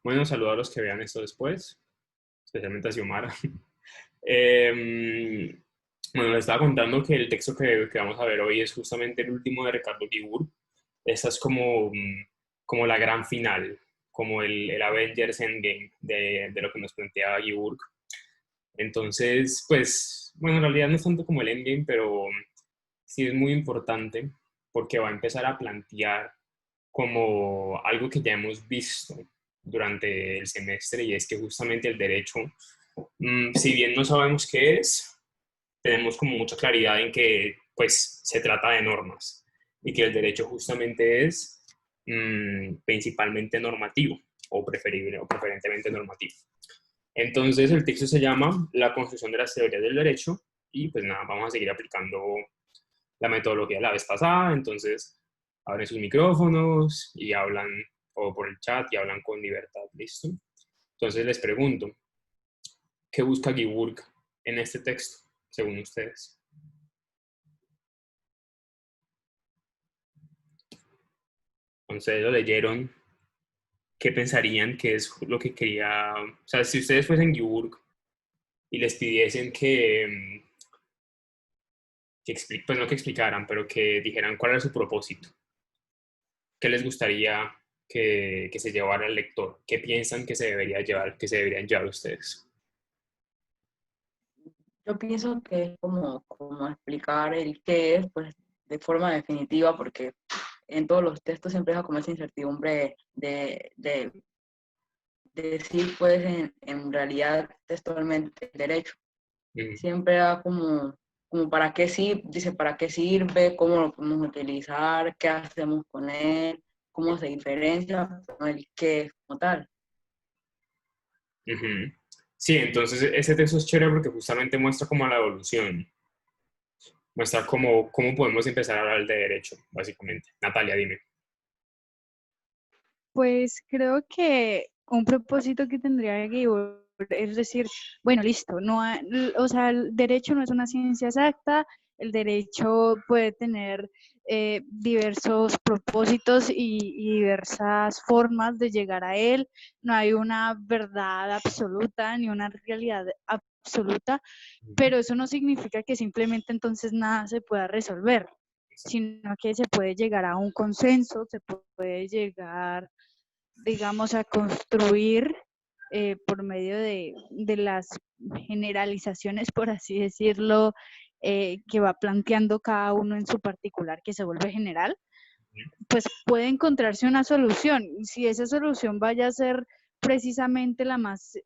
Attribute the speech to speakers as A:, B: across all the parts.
A: Bueno, saludo a los que vean esto después, especialmente a Xiomara. Em, bueno, les estaba contando que el texto que vamos a ver hoy es justamente el último de Ricardo Guibur. Esta es como, como la gran final, como el Avengers Endgame de lo que nos plantea Guibur. Entonces, pues, bueno, en realidad no es tanto como el Endgame, pero sí es muy importante porque va a empezar a plantear como algo que ya hemos visto durante el semestre y es que justamente el derecho, si bien no sabemos qué es, tenemos como mucha claridad en que pues se trata de normas y que el derecho justamente es principalmente normativo o preferible o preferentemente normativo. Entonces el texto se llama La construcción de las teorías del derecho y pues nada, vamos a seguir aplicando la metodología de la vez pasada, entonces abren sus micrófonos y hablan o por el chat y hablan con libertad, ¿listo? Entonces les pregunto, ¿qué busca Guiburg en este texto, según ustedes? Entonces lo leyeron, ¿qué pensarían que es lo que quería? O sea, si ustedes fuesen Guiburg y les pidiesen pues no que explicaran, pero que dijeran cuál era su propósito, ¿qué les gustaría que se llevara el lector? ¿Qué piensan que se debería llevar, que se deberían llevar ustedes?
B: Yo pienso que es como explicar el qué es, pues, de forma definitiva, porque en todos los textos siempre deja como esa incertidumbre de decir, pues, en realidad textualmente el derecho.
A: Mm.
B: Siempre da como para qué sí, dice para qué sirve, cómo lo podemos utilizar, qué hacemos con él, cómo se diferencia con el qué es como tal.
A: Ujú. Sí, entonces ese texto es chévere porque justamente muestra como la evolución, muestra cómo podemos empezar a hablar de derecho, básicamente. Natalia, dime.
C: Pues creo que un propósito que tendría Gabor es decir, bueno, listo, o sea, el derecho no es una ciencia exacta, el derecho puede tener diversos propósitos y diversas formas de llegar a él, no hay una verdad absoluta ni una realidad absoluta, pero eso no significa que simplemente entonces nada se pueda resolver, sino que se puede llegar a un consenso, se puede llegar, digamos, a construir por medio de las generalizaciones, por así decirlo, que va planteando cada uno en su particular, que se vuelve general, pues puede encontrarse una solución. Si esa solución vaya a ser precisamente la más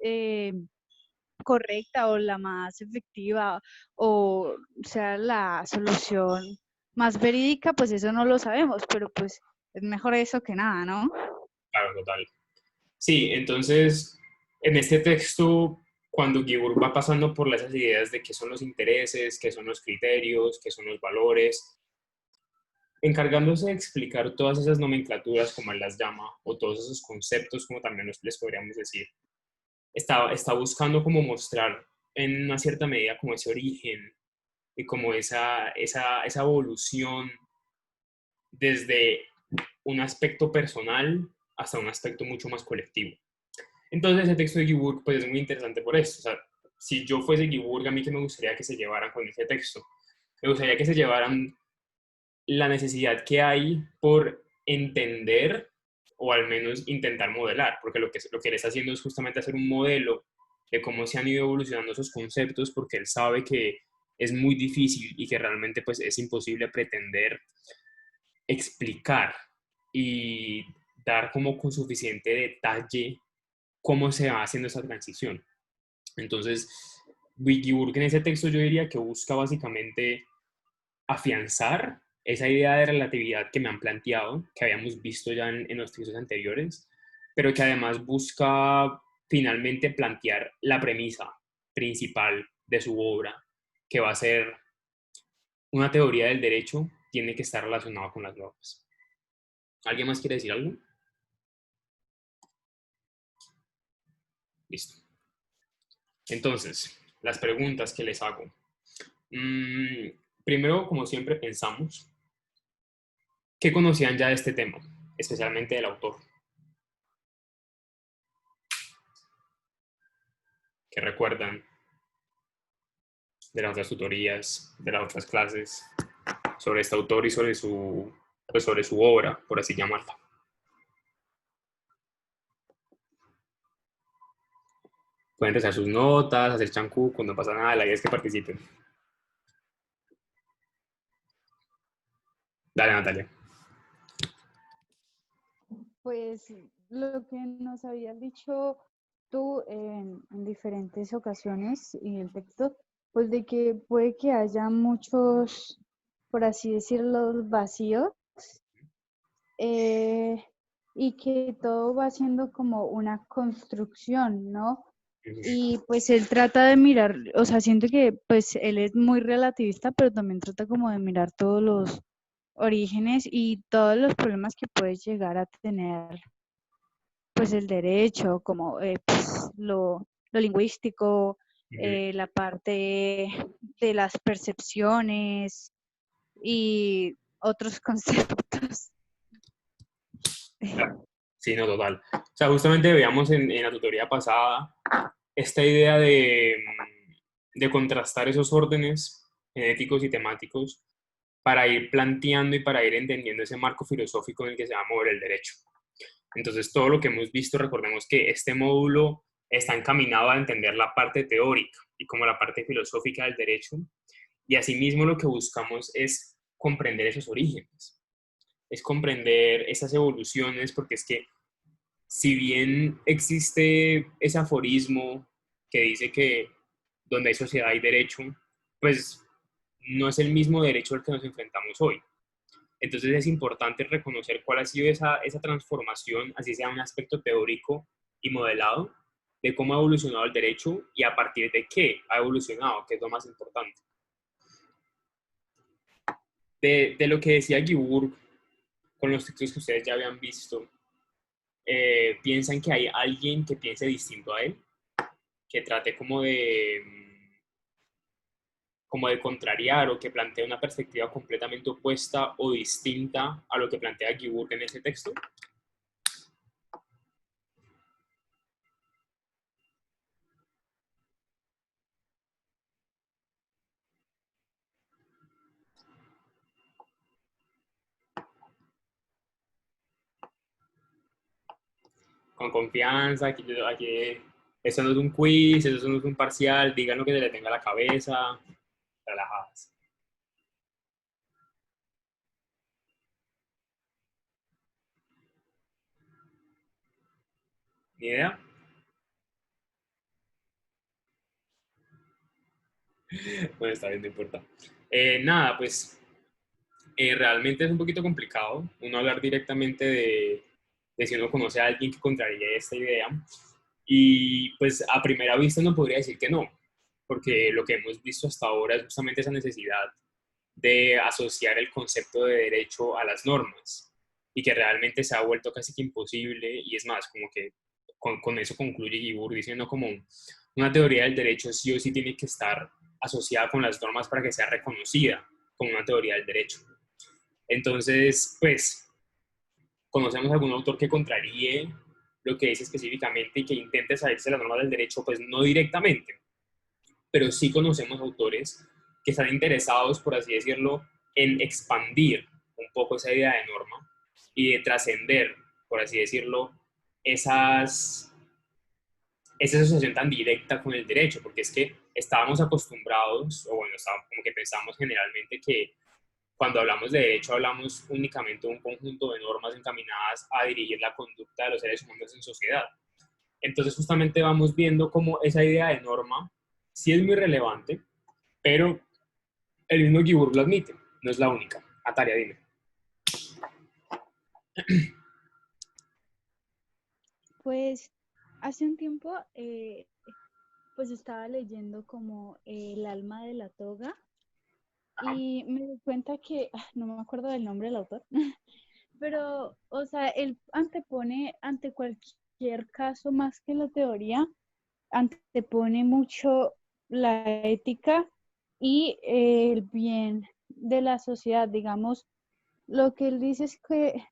C: correcta o la más efectiva o sea la solución más verídica, pues eso no lo sabemos, pero pues es mejor eso que nada, ¿no?
A: Claro, total. Sí, entonces, en este texto, cuando Guibur va pasando por esas ideas de qué son los intereses, qué son los criterios, qué son los valores, encargándose de explicar todas esas nomenclaturas, como él las llama, o todos esos conceptos, como también les podríamos decir, está buscando como mostrar en una cierta medida como ese origen y como esa evolución desde un aspecto personal hasta un aspecto mucho más colectivo. Entonces ese texto de Guiburg pues es muy interesante por eso. O sea, si yo fuese Guiburg, a mí que me gustaría que se llevaran con ese texto, me gustaría que se llevaran la necesidad que hay por entender o al menos intentar modelar, porque lo que él está haciendo es justamente hacer un modelo de cómo se han ido evolucionando esos conceptos, porque él sabe que es muy difícil y que realmente pues es imposible pretender explicar y dar como con suficiente detalle cómo se va haciendo esa transición. Entonces, Wikiburg en ese texto yo diría que busca básicamente afianzar esa idea de relatividad que me han planteado, que habíamos visto ya en los textos anteriores, pero que además busca finalmente plantear la premisa principal de su obra, que va a ser una teoría del derecho tiene que estar relacionada con las normas. ¿Alguien más quiere decir algo? Listo. Entonces, las preguntas que les hago. Primero, como siempre, pensamos, ¿qué conocían ya de este tema, especialmente del autor? ¿Qué recuerdan de las otras tutorías, de las otras clases, sobre este autor y pues sobre su obra, por así llamarla? Pueden rezar sus notas, hacer chancú, no pasa nada, la idea es que participen. Dale, Natalia.
C: Pues lo que nos habías dicho tú en diferentes ocasiones y el texto, pues de que puede que haya muchos, por así decirlo, vacíos, eh, y que todo va siendo como una construcción, ¿no? Y pues él trata de mirar, o sea, siento que pues él es muy relativista, pero también trata como de mirar todos los orígenes y todos los problemas que puedes llegar a tener pues el derecho, como pues, lo lingüístico, la parte de las percepciones y otros conceptos.
A: Sí, no, total. O sea, justamente veíamos en la tutoría pasada esta idea de contrastar esos órdenes genéticos y temáticos para ir planteando y para ir entendiendo ese marco filosófico en el que se va a mover el derecho. Entonces, todo lo que hemos visto, recordemos que este módulo está encaminado a entender la parte teórica y como la parte filosófica del derecho, y asimismo lo que buscamos es comprender esos orígenes, es comprender esas evoluciones, porque es que si bien existe ese aforismo que dice que donde hay sociedad hay derecho, pues no es el mismo derecho al que nos enfrentamos hoy. Entonces es importante reconocer cuál ha sido esa transformación, así sea un aspecto teórico y modelado, de cómo ha evolucionado el derecho y a partir de qué ha evolucionado, que es lo más importante. De lo que decía Guibur con los textos que ustedes ya habían visto, ¿piensan que hay alguien que piense distinto a él? Que trate como de contrariar o que plantee una perspectiva completamente opuesta o distinta a lo que plantea Guibur en ese texto. Con confianza, aquí eso no es un quiz, eso no es un parcial, digan lo que se le tenga a la cabeza, relajadas. ¿Ni idea? Bueno, está bien, no importa. Nada, pues realmente es un poquito complicado uno hablar directamente de si uno conoce a alguien que contraríe esta idea. Y pues a primera vista no podría decir que no, porque lo que hemos visto hasta ahora es justamente esa necesidad de asociar el concepto de derecho a las normas y que realmente se ha vuelto casi que imposible y es más, como que con eso concluye Guibur diciendo como una teoría del derecho sí o sí tiene que estar asociada con las normas para que sea reconocida como una teoría del derecho. Entonces, pues, ¿conocemos algún autor que contraríe lo que dice específicamente y que intente salirse de las normas del derecho? Pues no directamente, pero sí conocemos autores que están interesados, por así decirlo, en expandir un poco esa idea de norma y de trascender, por así decirlo, esa asociación tan directa con el derecho, porque es que estábamos acostumbrados, o bueno, como que pensamos generalmente que cuando hablamos de derecho hablamos únicamente de un conjunto de normas encaminadas a dirigir la conducta de los seres humanos en sociedad. Entonces justamente vamos viendo cómo esa idea de norma sí es muy relevante, pero el mismo Guibur lo admite, no es la única. Atalia, dime.
C: Pues hace un tiempo pues estaba leyendo como El alma de la toga y me di cuenta que, no me acuerdo del nombre del autor, pero, o sea, él antepone ante cualquier caso más que la teoría, antepone mucho la ética y el bien de la sociedad, digamos, lo que él dice es que,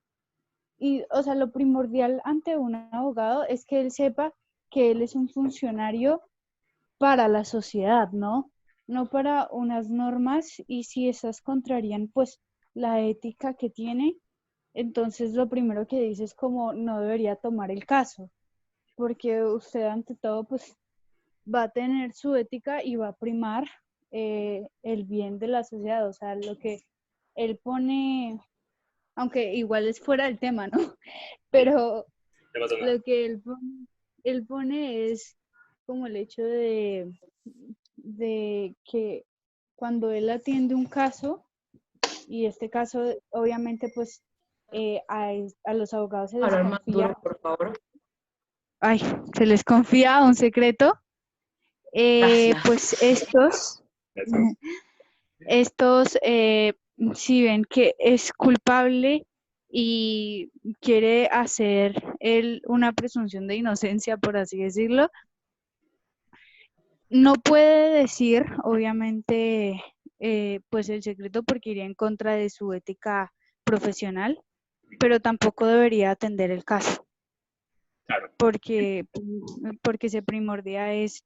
C: y, o sea, lo primordial ante un abogado es que él sepa que él es un funcionario para la sociedad, ¿no? No para unas normas, y si esas contrarían pues la ética que tiene, entonces lo primero que dice es como no debería tomar el caso, porque usted ante todo pues va a tener su ética y va a primar el bien de la sociedad, o sea, lo que él pone, aunque igual es fuera del tema, ¿no? Pero
A: No pasa nada.
C: lo que él pone es como el hecho de que cuando él atiende un caso, y este caso obviamente pues a los abogados se les
B: Hablar más
C: confía,
B: duro, por favor.
C: ay, se les confía un secreto, pues
B: Gracias.
A: Gracias.
C: estos si ven que es culpable y quiere hacer él una presunción de inocencia, por así decirlo, no puede decir, obviamente, pues el secreto porque iría en contra de su ética profesional, pero tampoco debería atender el caso,
A: Claro,
C: porque se primordia es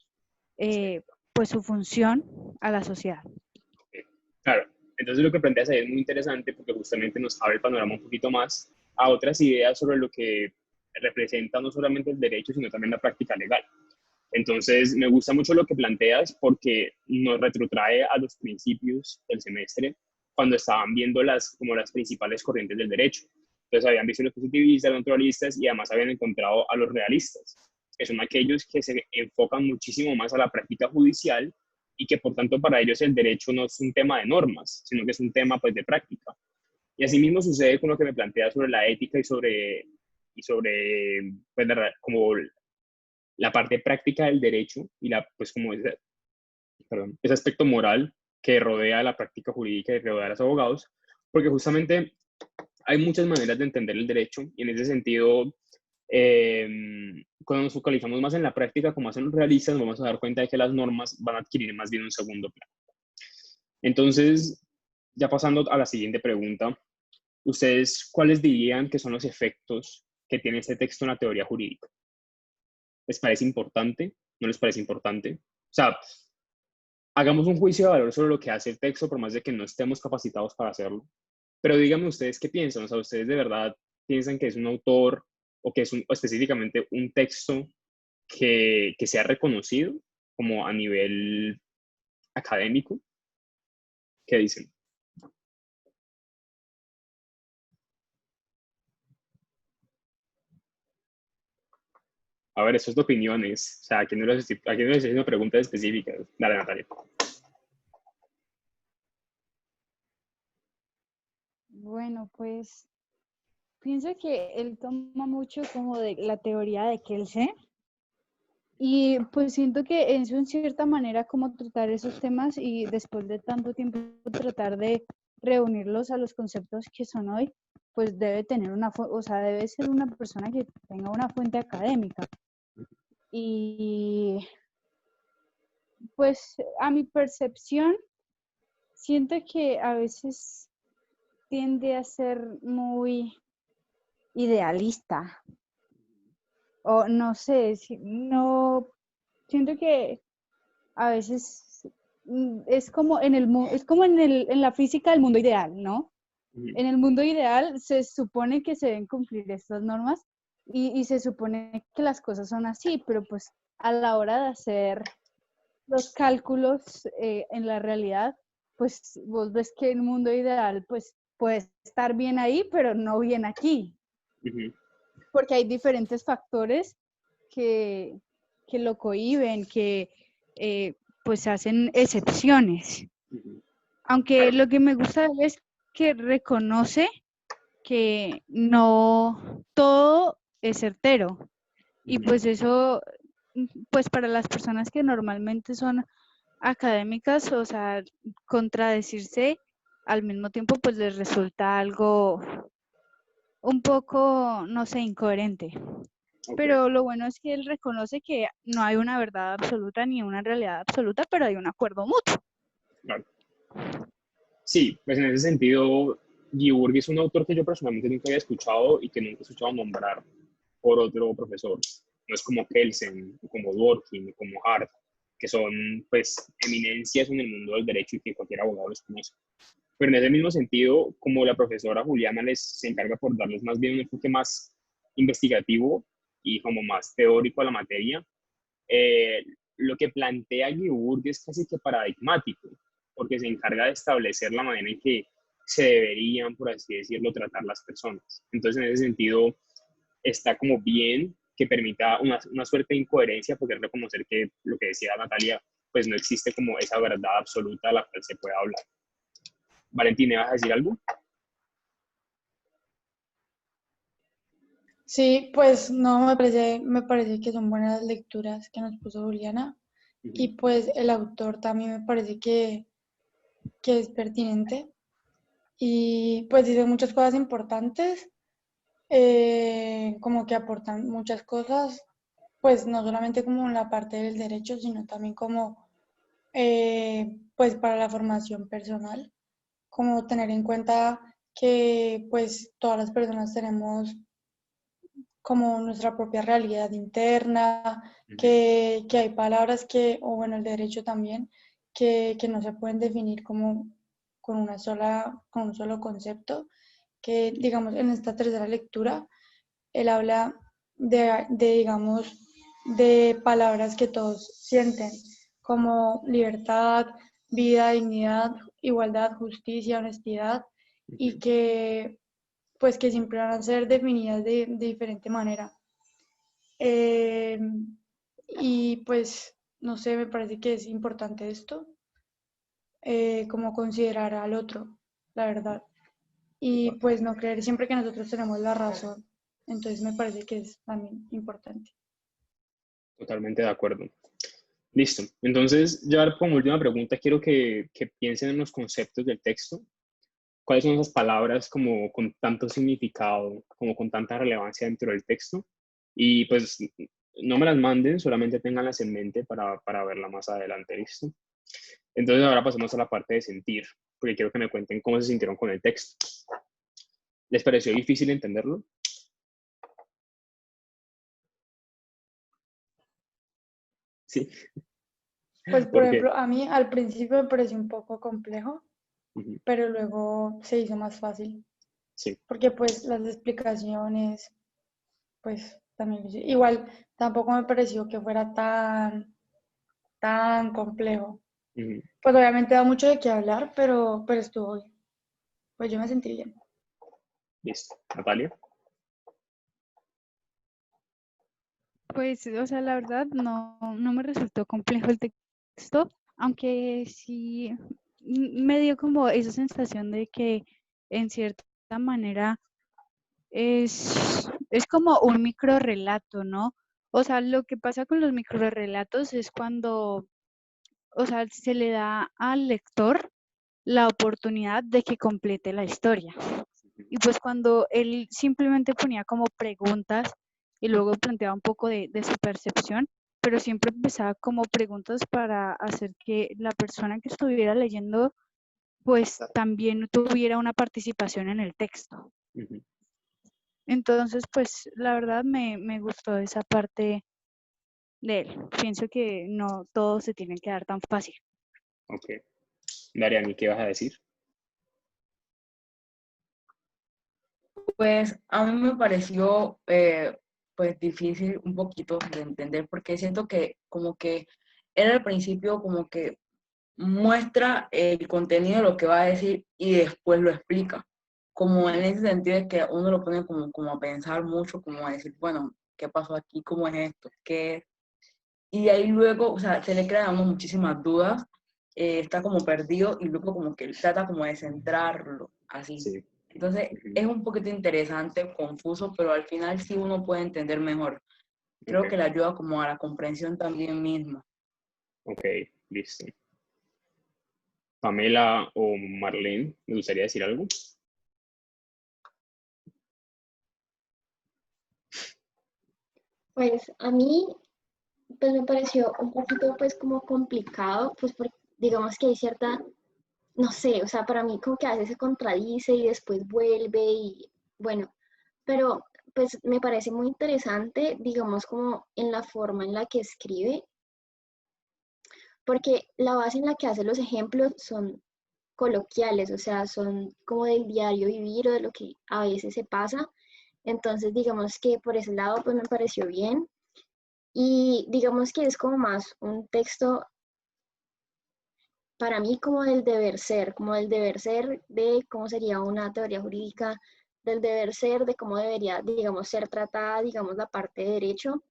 C: pues su función a la sociedad.
A: claro. Entonces lo que planteas ahí es muy interesante porque justamente nos abre el panorama un poquito más a otras ideas sobre lo que representa no solamente el derecho, sino también la práctica legal. Entonces, me gusta mucho lo que planteas porque nos retrotrae a los principios del semestre cuando estaban viendo como las principales corrientes del derecho. Entonces, habían visto los positivistas, los naturalistas y además habían encontrado a los realistas, que son aquellos que se enfocan muchísimo más a la práctica judicial y que por tanto para ellos el derecho no es un tema de normas, sino que es un tema pues de práctica. Y así mismo sucede con lo que me planteas sobre la ética y sobre pues, como la parte práctica del derecho y pues como ese aspecto moral que rodea la práctica jurídica y rodea a los abogados, porque justamente hay muchas maneras de entender el derecho y en ese sentido, cuando nos focalizamos más en la práctica, como hacen los realistas, nos vamos a dar cuenta de que las normas van a adquirir más bien un segundo plano. Entonces, ya pasando a la siguiente pregunta, ¿ustedes cuáles dirían que son los efectos que tiene este texto en la teoría jurídica? ¿Les parece importante? ¿No les parece importante? O sea, hagamos un juicio de valor sobre lo que hace el texto, por más de que no estemos capacitados para hacerlo. Pero díganme ustedes qué piensan. O sea, ¿ustedes de verdad piensan que es un autor o que es o específicamente un texto que sea reconocido como a nivel académico? ¿Qué dicen? A ver, eso es de opiniones. O sea, aquí no les estoy haciendo preguntas específicas. Dale, Natalia.
C: Bueno, pues pienso que él toma mucho como de la teoría de Kelsen, y pues siento que es en cierta manera como tratar esos temas y después de tanto tiempo tratar de reunirlos a los conceptos que son hoy, pues debe tener o sea, debe ser una persona que tenga una fuente académica. Y pues a mi percepción, siento que a veces tiende a ser muy idealista, o no sé, no, siento que a veces es como es como en la física del mundo ideal, ¿no? En el mundo ideal se supone que se deben cumplir estas normas y se supone que las cosas son así, pero pues a la hora de hacer los cálculos en la realidad, pues vos ves que el mundo ideal pues puede estar bien ahí, pero no bien aquí, porque hay diferentes factores que, que lo cohíben, que pues hacen excepciones. Aunque lo que me gusta es que reconoce que no todo es certero. Y pues eso, pues para las personas que normalmente son académicas, o sea, contradecirse al mismo tiempo pues les resulta algo un poco, no sé, incoherente.
A: Okay.
C: Pero lo bueno es que él reconoce que no hay una verdad absoluta ni una realidad absoluta, pero hay un acuerdo mutuo.
A: Claro. Sí, pues en ese sentido, Giburg es un autor que yo personalmente nunca había escuchado y que nunca he escuchado nombrar por otro profesor. No es como Kelsen, como Dworkin, como Hart, que son pues eminencias en el mundo del derecho y que cualquier abogado los conoce. Pero en ese mismo sentido, como la profesora Juliana se encarga por darles más bien un enfoque más investigativo y como más teórico a la materia, eh, lo que plantea Guibourg es casi que paradigmático, porque se encarga de establecer la manera en que se deberían, por así decirlo, tratar las personas. Entonces, en ese sentido, está como bien que permita una suerte de incoherencia, porque es reconocer que lo que decía Natalia, pues no existe como esa verdad absoluta a la cual se pueda hablar. Valentina, ¿vas a decir algo?
D: Sí, pues no, me parece que son buenas lecturas que nos puso Juliana. Y pues el autor también me parece que es pertinente. Y pues dice muchas cosas importantes, como que aportan muchas cosas, pues no solamente como en la parte del derecho, sino también como pues para la formación personal, como tener en cuenta que pues todas las personas tenemos como nuestra propia realidad interna, que hay palabras que, o bueno, el derecho también, que no se pueden definir como con un solo concepto, que digamos en esta tercera lectura, él habla digamos, de palabras que todos sienten, como libertad, vida, dignidad, igualdad, justicia, honestidad, y que pues que siempre van a ser definidas de diferente manera. Eh, y pues, no sé, me parece que es importante esto, como considerar al otro, la verdad. Y pues no creer siempre que nosotros tenemos la razón. Entonces me parece que es también importante.
A: Totalmente de acuerdo. Listo. Entonces, ya como última pregunta, quiero que piensen en los conceptos del texto. ¿Cuáles son esas palabras como con tanto significado, como con tanta relevancia dentro del texto? Y pues no me las manden, solamente tenganlas en mente para verla más adelante, ¿listo? Entonces ahora pasamos a la parte de sentir, porque quiero que me cuenten cómo se sintieron con el texto. ¿Les pareció difícil entenderlo? Sí.
D: Pues por
A: ¿Por qué?
D: ejemplo, a mí al principio me pareció un poco complejo,
A: Ujú.
D: pero luego se hizo más fácil,
A: Sí.
D: porque pues las explicaciones, pues también, igual tampoco me pareció que fuera tan complejo.
A: Ujú.
D: Pues obviamente da mucho de qué hablar, pero estuvo bien. Pues yo me sentí bien.
A: Listo. Natalia.
C: Pues, o sea, la verdad no me resultó complejo el texto, aunque sí me dio como esa sensación de que en cierta manera es como un microrrelato, ¿no? O sea, lo que pasa con los microrrelatos es cuando, o sea, se le da al lector la oportunidad de que complete la historia. Y pues cuando él simplemente ponía como preguntas y luego planteaba un poco de su percepción, pero siempre empezaba como preguntas para hacer que la persona que estuviera leyendo pues también tuviera una participación en el texto.
A: Ujú.
C: Entonces, pues la verdad me gustó esa parte de él. Pienso que no todo se tiene que dar tan fácil.
A: Ok. Dariani, ¿qué vas a decir?
B: Pues a mí me pareció pues difícil un poquito de entender porque siento que como que él al principio como que muestra el contenido de lo que va a decir y después lo explica. Como en ese sentido de que uno lo pone como a pensar mucho, como a decir, bueno, ¿qué pasó aquí? ¿Cómo es esto? ¿Qué es? Y de ahí luego, o sea, se le crean a uno muchísimas dudas, está como perdido y luego como que él trata como de centrarlo, así.
A: Sí.
B: Entonces
A: Ujú.
B: es un poquito interesante, confuso, pero al final sí uno puede entender mejor.
A: Ok.
B: Creo que le ayuda como a la comprensión también misma.
A: Ok. Listo. Pamela o Marlene, ¿me gustaría decir algo?
E: Pues a mí pues me pareció un poquito pues como complicado, pues porque digamos que hay cierta, no sé, o sea, para mí como que a veces se contradice y después vuelve y bueno, pero pues me parece muy interesante, digamos como en la forma en la que escribe, porque la base en la que hace los ejemplos son coloquiales, o sea, son como del diario vivir o de lo que a veces se pasa. Entonces, digamos que por ese lado, pues me pareció bien. Y digamos que es como más un texto para mí como del deber ser de cómo sería una teoría jurídica, del deber ser de cómo debería, digamos, ser tratada, digamos, la parte de derecho,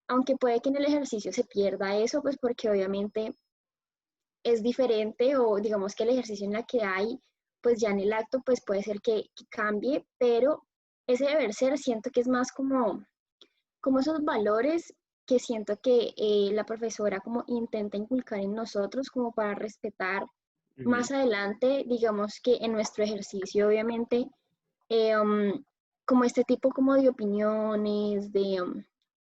E: aunque puede que en el ejercicio se pierda eso, pues porque obviamente es diferente o digamos que el ejercicio en la que hay, pues ya en el acto, pues puede ser que cambie, pero ese deber ser siento que es más como esos valores que siento que la profesora como intenta inculcar en nosotros como para respetar
A: Ujú.
E: más adelante, digamos que en nuestro ejercicio, obviamente, eh, um, como este tipo como de opiniones,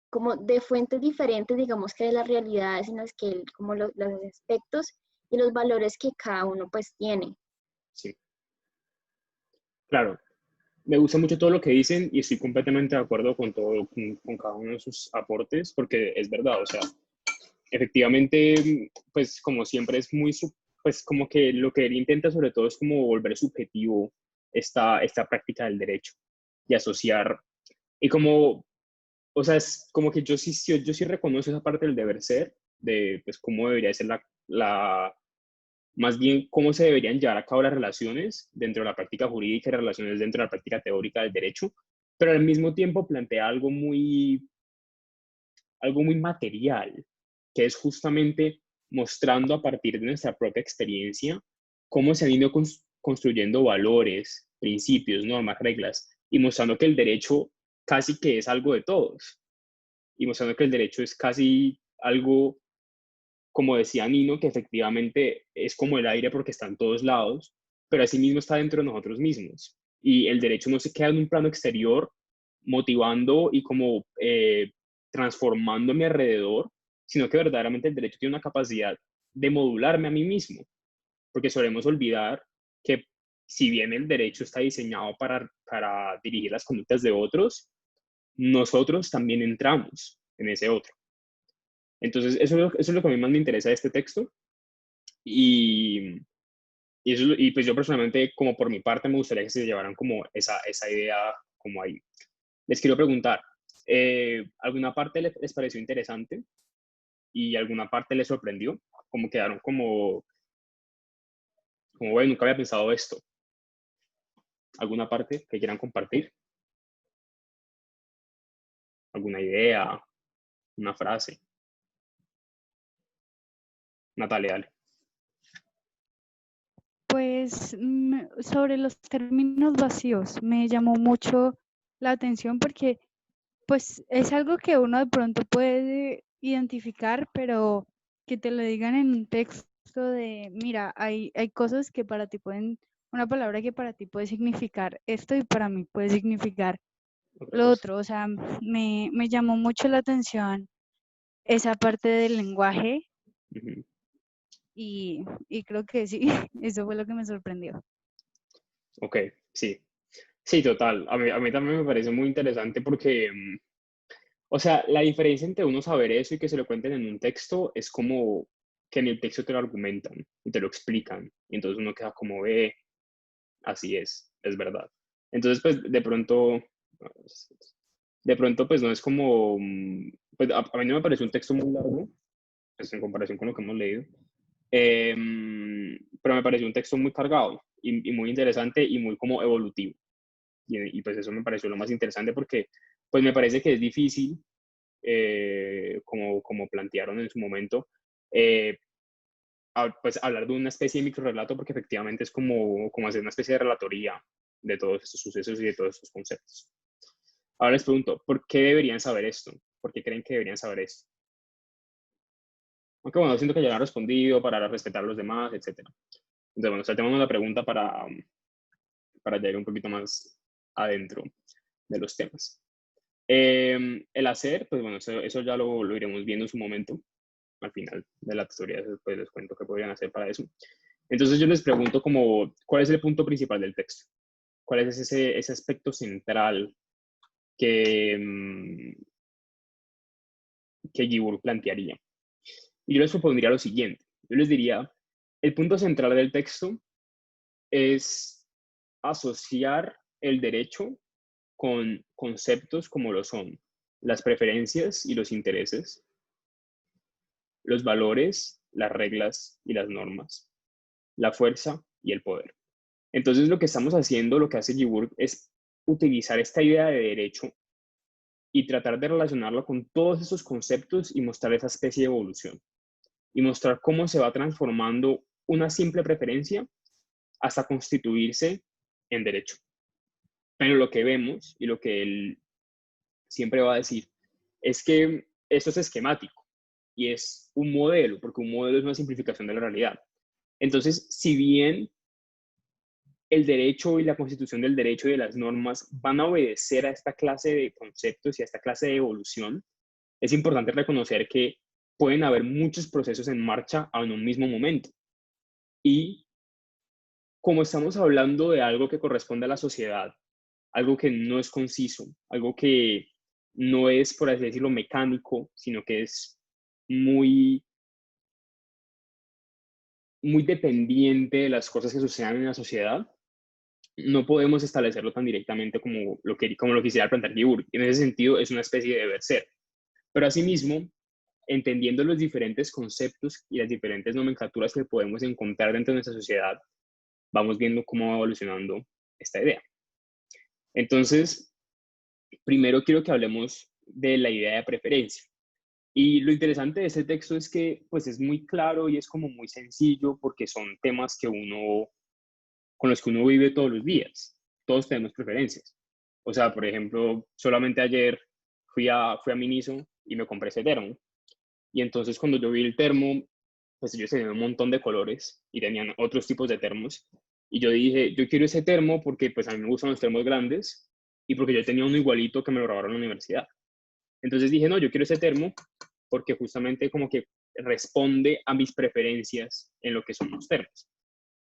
E: como de fuentes diferentes, digamos que de las realidades en las que como los aspectos y los valores que cada uno pues tiene.
A: Sí, claro. Me gusta mucho todo lo que dicen y estoy completamente de acuerdo con todo, con cada uno de sus aportes, porque es verdad, o sea, efectivamente, pues como siempre es muy, pues como que lo que él intenta sobre todo es como volver subjetivo esta práctica del derecho y asociar, y como, o sea, es como que yo sí reconozco esa parte del deber ser, de pues cómo debería ser más bien cómo se deberían llevar a cabo las relaciones dentro de la práctica jurídica y las relaciones dentro de la práctica teórica del derecho, pero al mismo tiempo plantea algo muy material, que es justamente mostrando a partir de nuestra propia experiencia cómo se han ido construyendo valores, principios, normas, reglas, y mostrando que el derecho casi que es algo de todos, y mostrando que el derecho es casi algo, como decía Nino, que efectivamente es como el aire porque está en todos lados, pero asimismo está dentro de nosotros mismos. Y el derecho no se queda en un plano exterior motivando y como transformando mi alrededor, sino que verdaderamente el derecho tiene una capacidad de modularme a mí mismo, porque solemos olvidar que si bien el derecho está diseñado para dirigir las conductas de otros, nosotros también entramos en ese otro. Entonces, eso es lo que a mí más me interesa de este texto. Y, y pues yo personalmente, como por mi parte, me gustaría que se llevaran como esa idea como ahí. Les quiero preguntar, ¿alguna parte les pareció interesante y alguna parte les sorprendió? Como quedaron como bueno, nunca había pensado esto. ¿Alguna parte que quieran compartir? ¿Alguna idea? ¿Una frase? Natalia, dale.
C: Pues sobre los términos vacíos me llamó mucho la atención porque pues es algo que uno de pronto puede identificar, pero que te lo digan en un texto de, mira, hay cosas que para ti pueden, una palabra que para ti puede significar esto y para mí puede significar
A: Otra
C: lo
A: cosa.
C: otro. O sea, me llamó mucho la atención esa parte del lenguaje
A: Ujú.
C: y creo que sí, eso fue lo que me sorprendió.
A: Ok, sí. Sí, total. A mí también me parece muy interesante porque, o sea, la diferencia entre uno saber eso y que se lo cuenten en un texto es como que en el texto te lo argumentan y te lo explican. Y entonces uno queda como, ve, así es verdad. Entonces, pues, de pronto, pues, no es como, pues, a mí no me parece un texto muy largo, pues, en comparación con lo que hemos leído. Pero me pareció un texto muy cargado y muy interesante y muy como evolutivo. Y pues eso me pareció lo más interesante porque pues me parece que es difícil, como plantearon en su momento, eh, pues hablar de una especie de microrelato porque efectivamente es como hacer una especie de relatoría de todos estos sucesos y de todos estos conceptos. Ahora les pregunto, ¿por qué deberían saber esto? ¿Por qué creen que deberían saber esto? Aunque bueno, siento que ya lo han respondido para respetar a los demás, etc. Entonces, bueno, saltemos una pregunta para llegar un poquito más adentro de los temas. El hacer, pues bueno, eso ya lo iremos viendo en su momento. Al final de la tutoría después les cuento qué podrían hacer para eso. Entonces yo les pregunto como, ¿cuál es el punto principal del texto? ¿Cuál es ese aspecto central que, que Guibur plantearía? Y yo les propondría lo siguiente. Yo les diría, el punto central del texto es asociar el derecho con conceptos como lo son las preferencias y los intereses, los valores, las reglas y las normas, la fuerza y el poder. Entonces lo que estamos haciendo, lo que hace Giburg, es utilizar esta idea de derecho y tratar de relacionarlo con todos esos conceptos y mostrar esa especie de evolución. Y mostrar cómo se va transformando una simple preferencia hasta constituirse en derecho. Pero lo que vemos y lo que él siempre va a decir es que esto es esquemático y es un modelo, porque un modelo es una simplificación de la realidad. Entonces, si bien el derecho y la constitución del derecho y de las normas van a obedecer a esta clase de conceptos y a esta clase de evolución, es importante reconocer que pueden haber muchos procesos en marcha en un mismo momento. Y como estamos hablando de algo que corresponde a la sociedad, algo que no es conciso, algo que no es, por así decirlo, mecánico, sino que es muy, muy dependiente de las cosas que sucedan en la sociedad, no podemos establecerlo tan directamente como lo quisiera plantear Giburg. En ese sentido, es una especie de deber ser. Pero asimismo, entendiendo los diferentes conceptos y las diferentes nomenclaturas que podemos encontrar dentro de nuestra sociedad, vamos viendo cómo va evolucionando esta idea. Entonces, primero quiero que hablemos de la idea de preferencia. Y lo interesante de este texto es que pues es muy claro y es como muy sencillo porque son temas con los que uno vive todos los días. Todos tenemos preferencias. O sea, por ejemplo, solamente ayer fui a Miniso y me compré ese termo. Y entonces cuando yo vi el termo, pues ellos tenían un montón de colores y tenían otros tipos de termos. Y yo dije, yo quiero ese termo porque pues a mí me gustan los termos grandes y porque yo tenía uno igualito que me lo robaron en la universidad. Entonces dije, no, yo quiero ese termo porque justamente como que responde a mis preferencias en lo que son los termos.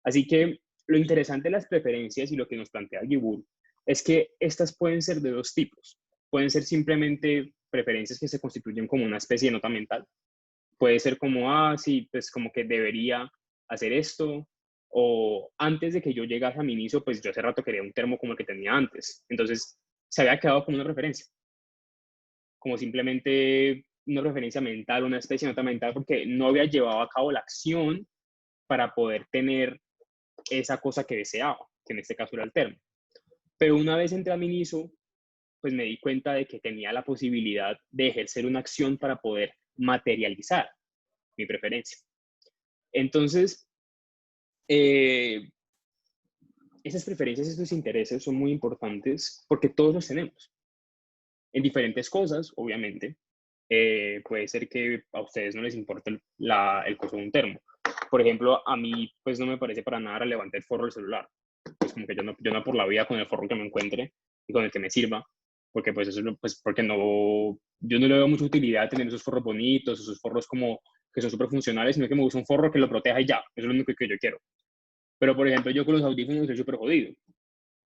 A: Así que lo interesante de las preferencias y lo que nos plantea Giburg es que estas pueden ser de dos tipos. Pueden ser simplemente preferencias que se constituyen como una especie de nota mental. Puede ser como, sí, pues como que debería hacer esto, o antes de que yo llegase a mi inicio, pues yo hace rato quería un termo como el que tenía antes. Entonces se había quedado como una referencia, como simplemente una referencia mental, una especie de nota mental, porque no había llevado a cabo la acción para poder tener esa cosa que deseaba, que en este caso era el termo. Pero una vez entré a Miniso, pues me di cuenta de que tenía la posibilidad de ejercer una acción para poder materializar mi preferencia. Entonces, esas preferencias, estos intereses son muy importantes porque todos los tenemos. En diferentes cosas, obviamente. Puede ser que a ustedes no les importe el costo de un termo. Por ejemplo, a mí pues no me parece para nada relevante el forro del celular. Pues como que yo no por la vida con el forro que me encuentre y con el que me sirva, porque pues eso pues porque no, yo no le veo mucha utilidad a tener esos forros bonitos, esos forros como que son súper funcionales, sino que me gusta un forro que lo proteja y ya, eso es lo único que yo quiero. Pero por ejemplo, yo con los audífonos estoy súper jodido,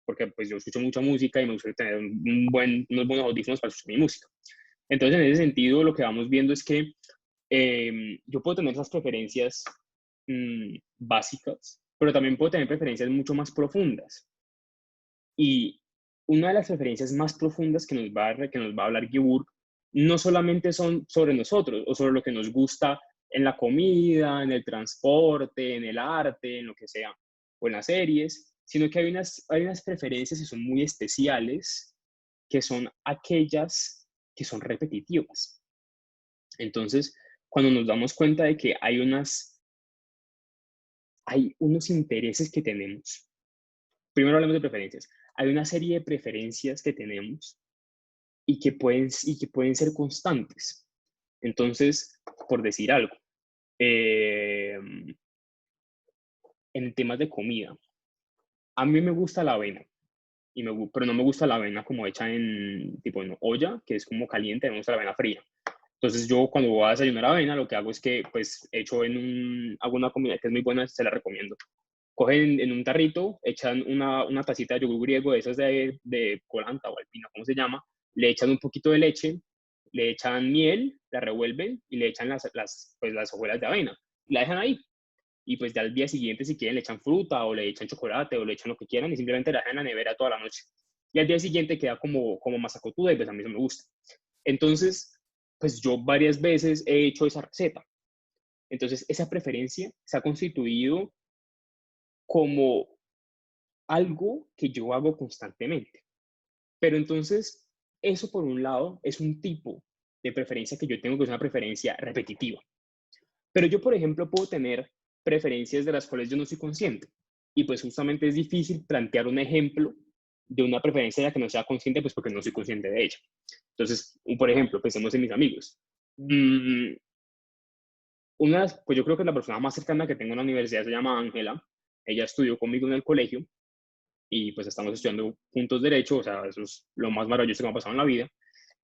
A: porque pues yo escucho mucha música y me gusta tener unos buenos audífonos para escuchar mi música. Entonces, en ese sentido, lo que vamos viendo es que yo puedo tener esas preferencias básicas, pero también puedo tener preferencias mucho más profundas. Y una de las preferencias más profundas que nos va a hablar Giburg no solamente son sobre nosotros o sobre lo que nos gusta en la comida, en el transporte, en el arte, en lo que sea, o en las series, sino que hay unas preferencias que son muy especiales, que son aquellas que son repetitivas. Entonces, cuando nos damos cuenta de que hay unos intereses que tenemos, primero hablamos de preferencias, hay una serie de preferencias que tenemos y que pueden ser constantes. Entonces, por decir algo, en temas de comida, a mí me gusta la avena, pero no me gusta la avena como hecha en olla, que es como caliente, me gusta la avena fría. Entonces yo cuando voy a desayunar avena, lo que hago es que pues hago una comida que es muy buena, se la recomiendo. Cogen en un tarrito, echan una tacita de yogur griego, de esas de colanta o alpina, ¿cómo se llama? Le echan un poquito de leche, le echan miel, la revuelven y le echan las hojuelas de avena. Y la dejan ahí. Y pues ya al día siguiente, si quieren, le echan fruta o le echan chocolate o le echan lo que quieran y simplemente la dejan en la nevera toda la noche. Y al día siguiente queda como masacotuda y pues a mí eso me gusta. Entonces, pues yo varias veces he hecho esa receta. Entonces, esa preferencia se ha constituido como algo que yo hago constantemente. Pero entonces, eso por un lado es un tipo de preferencia que yo tengo, que es una preferencia repetitiva. Pero yo, por ejemplo, puedo tener preferencias de las cuales yo no soy consciente. Y pues justamente es difícil plantear un ejemplo de una preferencia de la que no sea consciente, pues porque no soy consciente de ella. Entonces, por ejemplo, pensemos en mis amigos. Pues yo creo que la persona más cercana que tengo en la universidad se llama Ángela. Ella estudió conmigo en el colegio y pues estamos estudiando juntos derecho, o sea, eso es lo más maravilloso que me ha pasado en la vida.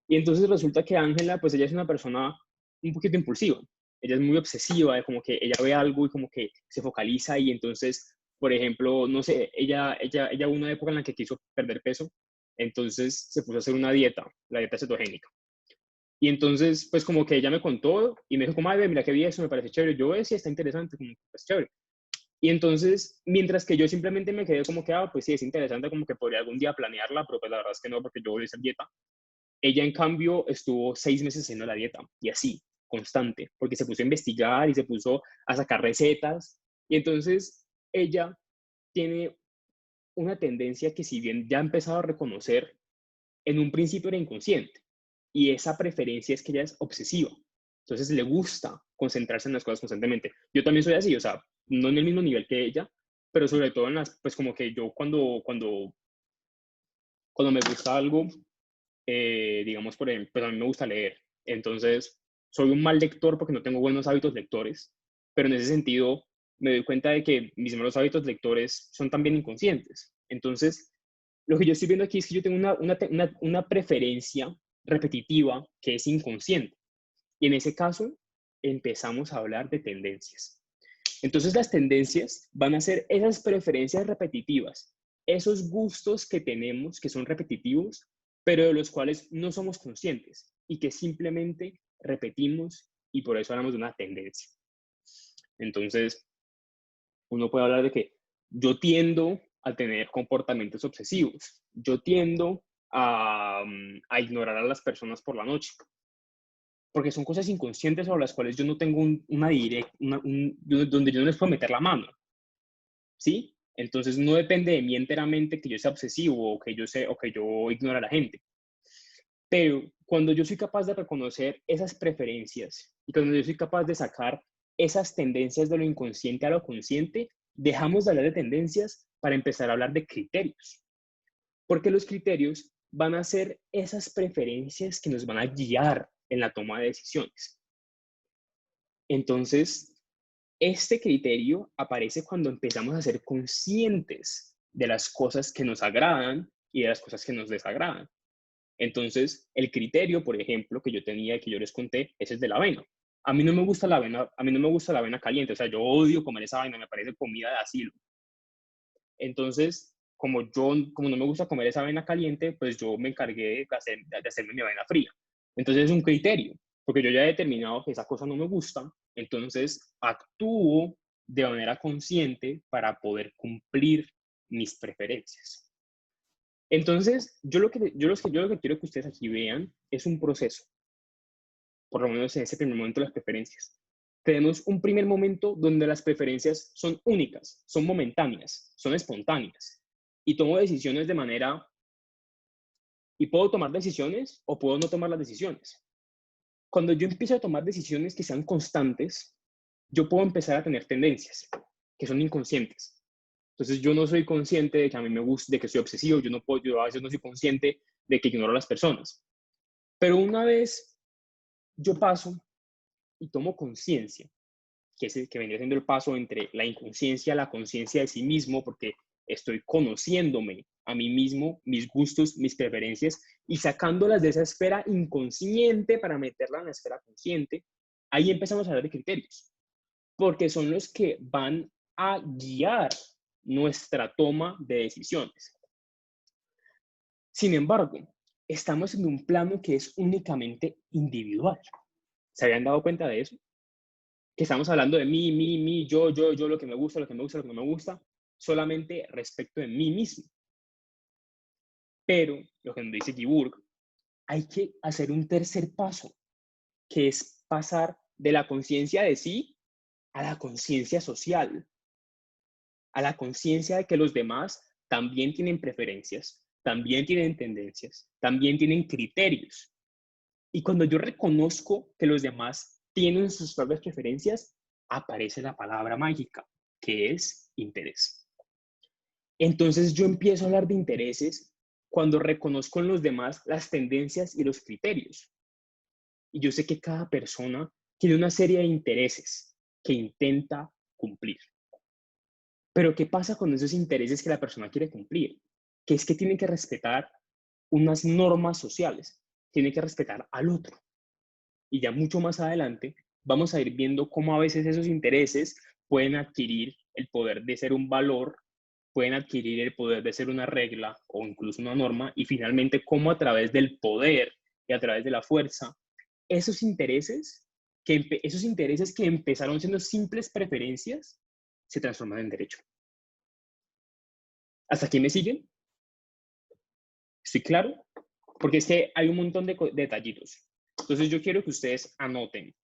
A: Y entonces resulta que Ángela, pues ella es una persona un poquito impulsiva. Ella es muy obsesiva, como que ella ve algo y como que se focaliza y entonces, por ejemplo, no sé, ella hubo una época en la que quiso perder peso, entonces se puso a hacer una dieta, la dieta cetogénica. Y entonces, pues como que ella me contó y me dijo, como, ay, mira qué bien, eso me parece chévere. Yo, sí, está interesante, como, pues chévere. Y entonces, mientras que yo simplemente me quedé como que, pues sí, es interesante, como que podría algún día planearla, pero pues la verdad es que no, porque yo voy a hacer dieta. Ella, en cambio, estuvo 6 meses haciendo la dieta, y así, constante, porque se puso a investigar y se puso a sacar recetas. Y entonces, ella tiene una tendencia que, si bien ya ha empezado a reconocer, en un principio era inconsciente. Y esa preferencia es que ella es obsesiva. Entonces, le gusta concentrarse en las cosas constantemente. Yo también soy así, o sea, no en el mismo nivel que ella, pero sobre todo en las, pues como que yo cuando me gusta algo, digamos, por ejemplo, pues a mí me gusta leer. Entonces, soy un mal lector porque no tengo buenos hábitos lectores, pero en ese sentido me doy cuenta de que mis malos hábitos lectores son también inconscientes. Entonces, lo que yo estoy viendo aquí es que yo tengo una preferencia repetitiva que es inconsciente. Y en ese caso, empezamos a hablar de tendencias. Entonces, las tendencias van a ser esas preferencias repetitivas, esos gustos que tenemos que son repetitivos, pero de los cuales no somos conscientes y que simplemente repetimos y por eso hablamos de una tendencia. Entonces, uno puede hablar de que yo tiendo a tener comportamientos obsesivos, yo tiendo a ignorar a las personas por la noche, porque son cosas inconscientes sobre las cuales yo no tengo donde yo no les puedo meter la mano, ¿sí? Entonces no depende de mí enteramente que yo sea obsesivo o que yo ignore a la gente. Pero cuando yo soy capaz de reconocer esas preferencias y cuando yo soy capaz de sacar esas tendencias de lo inconsciente a lo consciente, dejamos de hablar de tendencias para empezar a hablar de criterios. Porque los criterios van a ser esas preferencias que nos van a guiar en la toma de decisiones. Entonces, este criterio aparece cuando empezamos a ser conscientes de las cosas que nos agradan y de las cosas que nos desagradan. Entonces, el criterio, por ejemplo, que yo tenía y que yo les conté, es el de la avena. A mí no me gusta la avena caliente, o sea, yo odio comer esa vaina, me parece comida de asilo. Entonces, como no me gusta comer esa avena caliente, pues yo me encargué de hacerme mi avena fría. Entonces es un criterio, porque yo ya he determinado que esa cosa no me gusta, entonces actúo de manera consciente para poder cumplir mis preferencias. Entonces, yo lo que quiero que ustedes aquí vean es un proceso, por lo menos en ese primer momento de las preferencias. Tenemos un primer momento donde las preferencias son únicas, son momentáneas, son espontáneas. Y tomo decisiones y puedo tomar decisiones o puedo no tomar las decisiones. Cuando yo empiezo a tomar decisiones que sean constantes, yo puedo empezar a tener tendencias que son inconscientes. Entonces yo no soy consciente de que a mí me gusta, de que soy obsesivo, yo a veces no soy consciente de que ignoro a las personas. Pero una vez yo paso y tomo conciencia, que vendría siendo el paso entre la inconsciencia a la conciencia de sí mismo, porque estoy conociéndome a mí mismo, mis gustos, mis preferencias, y sacándolas de esa esfera inconsciente para meterla en la esfera consciente, ahí empezamos a hablar de criterios, porque son los que van a guiar nuestra toma de decisiones. Sin embargo, estamos en un plano que es únicamente individual. ¿Se habían dado cuenta de eso? Que estamos hablando de mí, yo, lo que me gusta, lo que no me gusta, solamente respecto de mí mismo. Pero, lo que nos dice Guy, hay que hacer un tercer paso, que es pasar de la conciencia de sí a la conciencia social, a la conciencia de que los demás también tienen preferencias, también tienen tendencias, también tienen criterios. Y cuando yo reconozco que los demás tienen sus propias preferencias, aparece la palabra mágica, que es interés. Entonces yo empiezo a hablar de intereses cuando reconozco en los demás las tendencias y los criterios. Y yo sé que cada persona tiene una serie de intereses que intenta cumplir. Pero ¿qué pasa con esos intereses que la persona quiere cumplir? Que es que tiene que respetar unas normas sociales, tiene que respetar al otro. Y ya mucho más adelante vamos a ir viendo cómo a veces esos intereses pueden adquirir el poder de ser un valor, pueden adquirir el poder de ser una regla o incluso una norma, y finalmente cómo a través del poder y a través de la fuerza, esos intereses que empezaron siendo simples preferencias se transforman en derecho. ¿Hasta aquí me siguen? ¿Estoy claro? Porque es que hay un montón de detallitos. Entonces yo quiero que ustedes anoten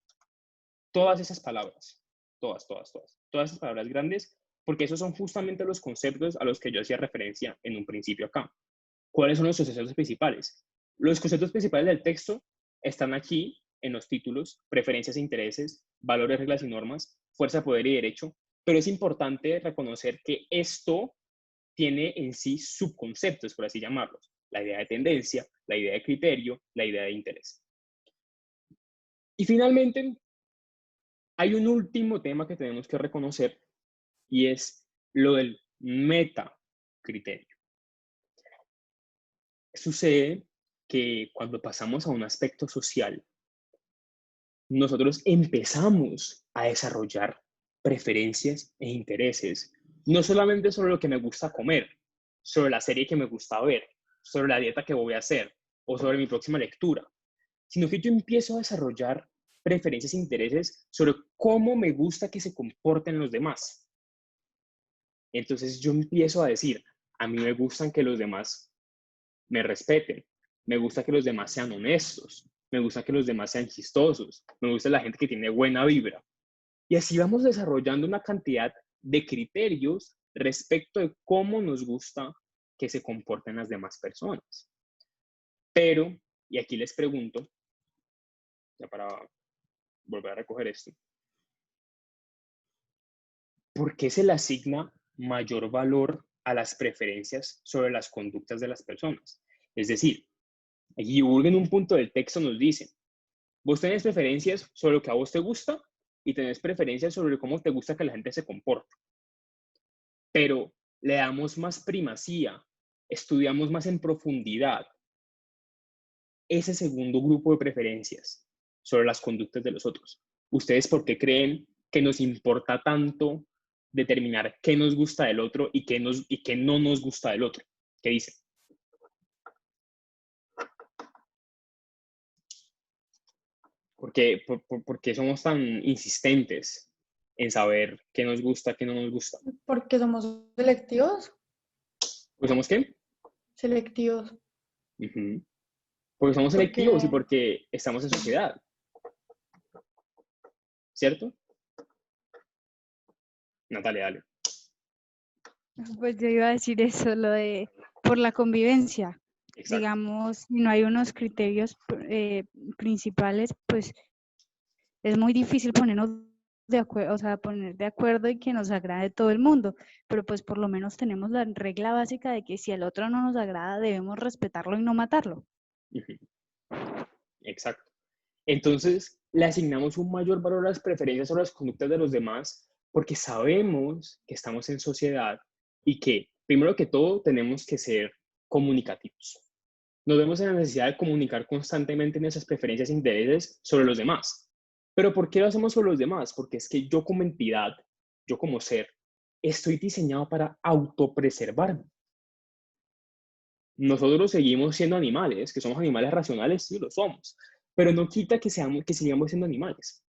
A: todas esas palabras, todas esas palabras grandes, porque esos son justamente los conceptos a los que yo hacía referencia en un principio acá. ¿Cuáles son los conceptos principales? Los conceptos principales del texto están aquí en los títulos: preferencias e intereses, valores, reglas y normas, fuerza, poder y derecho, pero es importante reconocer que esto tiene en sí subconceptos, por así llamarlos: la idea de tendencia, la idea de criterio, la idea de interés. Y finalmente, hay un último tema que tenemos que reconocer, y es lo del metacriterio. Sucede que cuando pasamos a un aspecto social, nosotros empezamos a desarrollar preferencias e intereses, no solamente sobre lo que me gusta comer, sobre la serie que me gusta ver, sobre la dieta que voy a hacer o sobre mi próxima lectura, sino que yo empiezo a desarrollar preferencias e intereses sobre cómo me gusta que se comporten los demás. Entonces yo empiezo a decir, a mí me gustan que los demás me respeten, me gusta que los demás sean honestos, me gusta que los demás sean chistosos, me gusta la gente que tiene buena vibra. Y así vamos desarrollando una cantidad de criterios respecto de cómo nos gusta que se comporten las demás personas. Pero, y aquí les pregunto, ya para volver a recoger esto, ¿por qué se le asigna mayor valor a las preferencias sobre las conductas de las personas? Es decir, aquí en un punto del texto nos dice, vos tenés preferencias sobre lo que a vos te gusta y tenés preferencias sobre cómo te gusta que la gente se comporte. Pero le damos más primacía, estudiamos más en profundidad ese segundo grupo de preferencias sobre las conductas de los otros. ¿Ustedes por qué creen que nos importa tanto determinar qué nos gusta del otro y qué no nos gusta del otro? ¿Qué dicen? ¿Por qué somos tan insistentes en saber qué nos gusta, qué no nos gusta?
D: Porque somos selectivos.
A: ¿Pues somos qué?
D: Selectivos.
A: Porque somos selectivos y porque estamos en sociedad. ¿Cierto? Natalia, dale.
C: Pues yo iba a decir eso, lo de por la convivencia.
A: Exacto.
C: Digamos, si no hay unos criterios principales, pues es muy difícil ponernos de acuerdo, o sea, poner de acuerdo y que nos agrade todo el mundo, pero pues por lo menos tenemos la regla básica de que si el otro no nos agrada, debemos respetarlo y no matarlo.
A: Exacto. Entonces, le asignamos un mayor valor a las preferencias o las conductas de los demás porque sabemos que estamos en sociedad y que, primero que todo, tenemos que ser comunicativos. Nos vemos en la necesidad de comunicar constantemente nuestras preferencias e intereses sobre los demás. ¿Pero por qué lo hacemos sobre los demás? Porque es que yo como entidad, yo como ser, estoy diseñado para autopreservarme. nosotros seguimos siendo animales, que somos animales racionales, sí lo somos, pero no quita que sigamos siendo animales.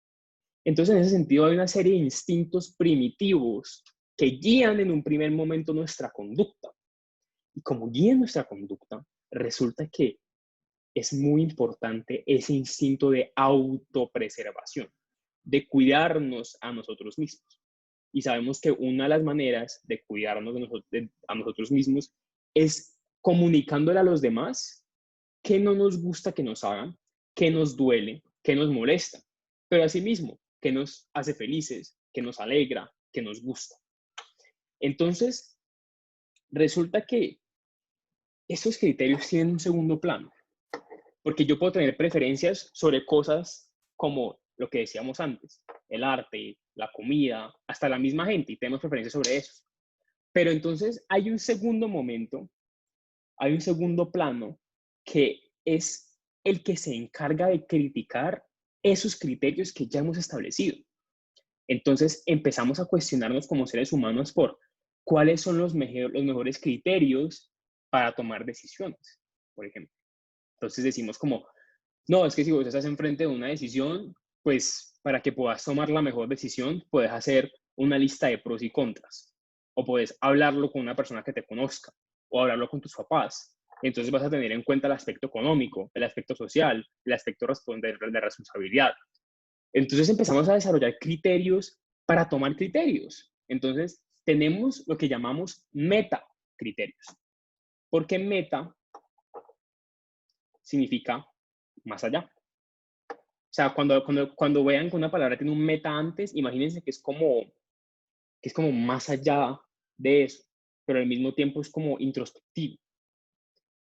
A: Entonces, en ese sentido, hay una serie de instintos primitivos que guían en un primer momento nuestra conducta. Y como guían nuestra conducta, resulta que es muy importante ese instinto de autopreservación, de cuidarnos a nosotros mismos. Y sabemos que una de las maneras de cuidarnos a nosotros mismos es comunicándole a los demás qué no nos gusta que nos hagan, qué nos duele, qué nos molesta, pero asimismo, qué nos hace felices, qué nos alegra, qué nos gusta. Entonces, resulta que estos criterios tienen un segundo plano, porque yo puedo tener preferencias sobre cosas como lo que decíamos antes, el arte, la comida, hasta la misma gente, y tenemos preferencias sobre eso. Pero entonces hay un segundo momento, hay un segundo plano que es el que se encarga de criticar esos criterios que ya hemos establecido. Entonces empezamos a cuestionarnos como seres humanos por cuáles son los mejores criterios para tomar decisiones, por ejemplo. Entonces decimos como, no, es que si vos estás enfrente de una decisión, pues para que puedas tomar la mejor decisión, puedes hacer una lista de pros y contras. O puedes hablarlo con una persona que te conozca, o hablarlo con tus papás. Entonces vas a tener en cuenta el aspecto económico, el aspecto social, el aspecto de responsabilidad. Entonces empezamos a desarrollar criterios para tomar criterios. Entonces tenemos lo que llamamos metacriterios. Porque meta significa más allá. O sea, cuando vean que una palabra tiene un meta antes, imagínense que es como más allá de eso, pero al mismo tiempo es como introspectivo.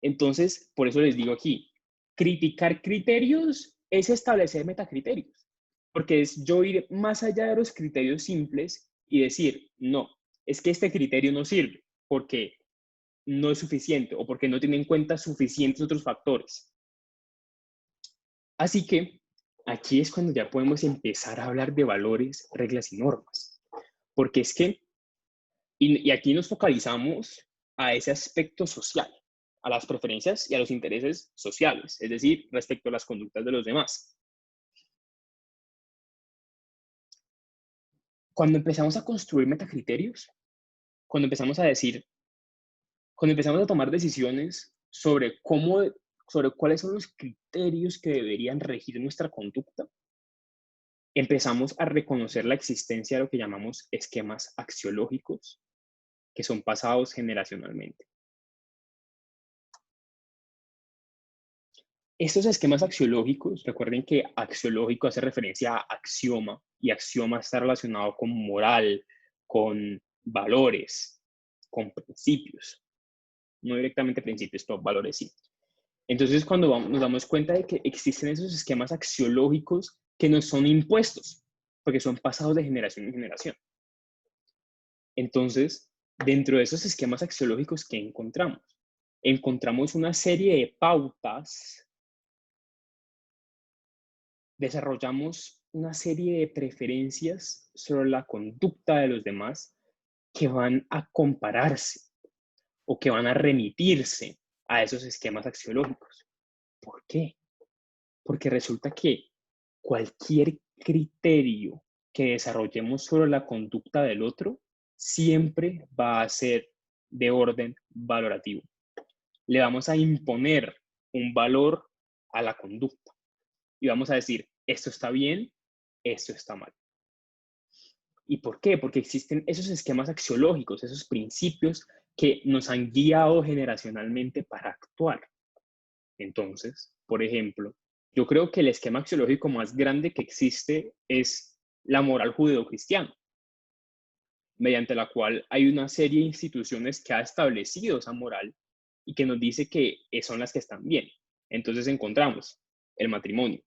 A: Entonces, por eso les digo aquí, criticar criterios es establecer metacriterios, porque es yo ir más allá de los criterios simples y decir, no, es que este criterio no sirve porque no es suficiente o porque no tiene en cuenta suficientes otros factores. Así que aquí es cuando ya podemos empezar a hablar de valores, reglas y normas. Porque es que, y aquí nos focalizamos a ese aspecto social, a las preferencias y a los intereses sociales, es decir, respecto a las conductas de los demás. Cuando empezamos a construir metacriterios, cuando empezamos a tomar decisiones sobre cuáles son los criterios que deberían regir nuestra conducta, empezamos a reconocer la existencia de lo que llamamos esquemas axiológicos, que son pasados generacionalmente. Estos esquemas axiológicos, recuerden que axiológico hace referencia a axioma, y axioma está relacionado con moral, con valores, con principios. No directamente principios, pero valores sí. Entonces, cuando nos damos cuenta de que existen esos esquemas axiológicos que nos son impuestos, porque son pasados de generación en generación. Entonces, dentro de esos esquemas axiológicos, ¿qué encontramos? Encontramos una serie de pautas, desarrollamos una serie de preferencias sobre la conducta de los demás que van a compararse o que van a remitirse a esos esquemas axiológicos. ¿Por qué? Porque resulta que cualquier criterio que desarrollemos sobre la conducta del otro siempre va a ser de orden valorativo. Le vamos a imponer un valor a la conducta y vamos a decir, esto está bien, esto está mal. ¿Y por qué? Porque existen esos esquemas axiológicos, esos principios que nos han guiado generacionalmente para actuar. Entonces, por ejemplo, yo creo que el esquema axiológico más grande que existe es la moral judeocristiana, mediante la cual hay una serie de instituciones que ha establecido esa moral y que nos dice que son las que están bien. Entonces encontramos el matrimonio,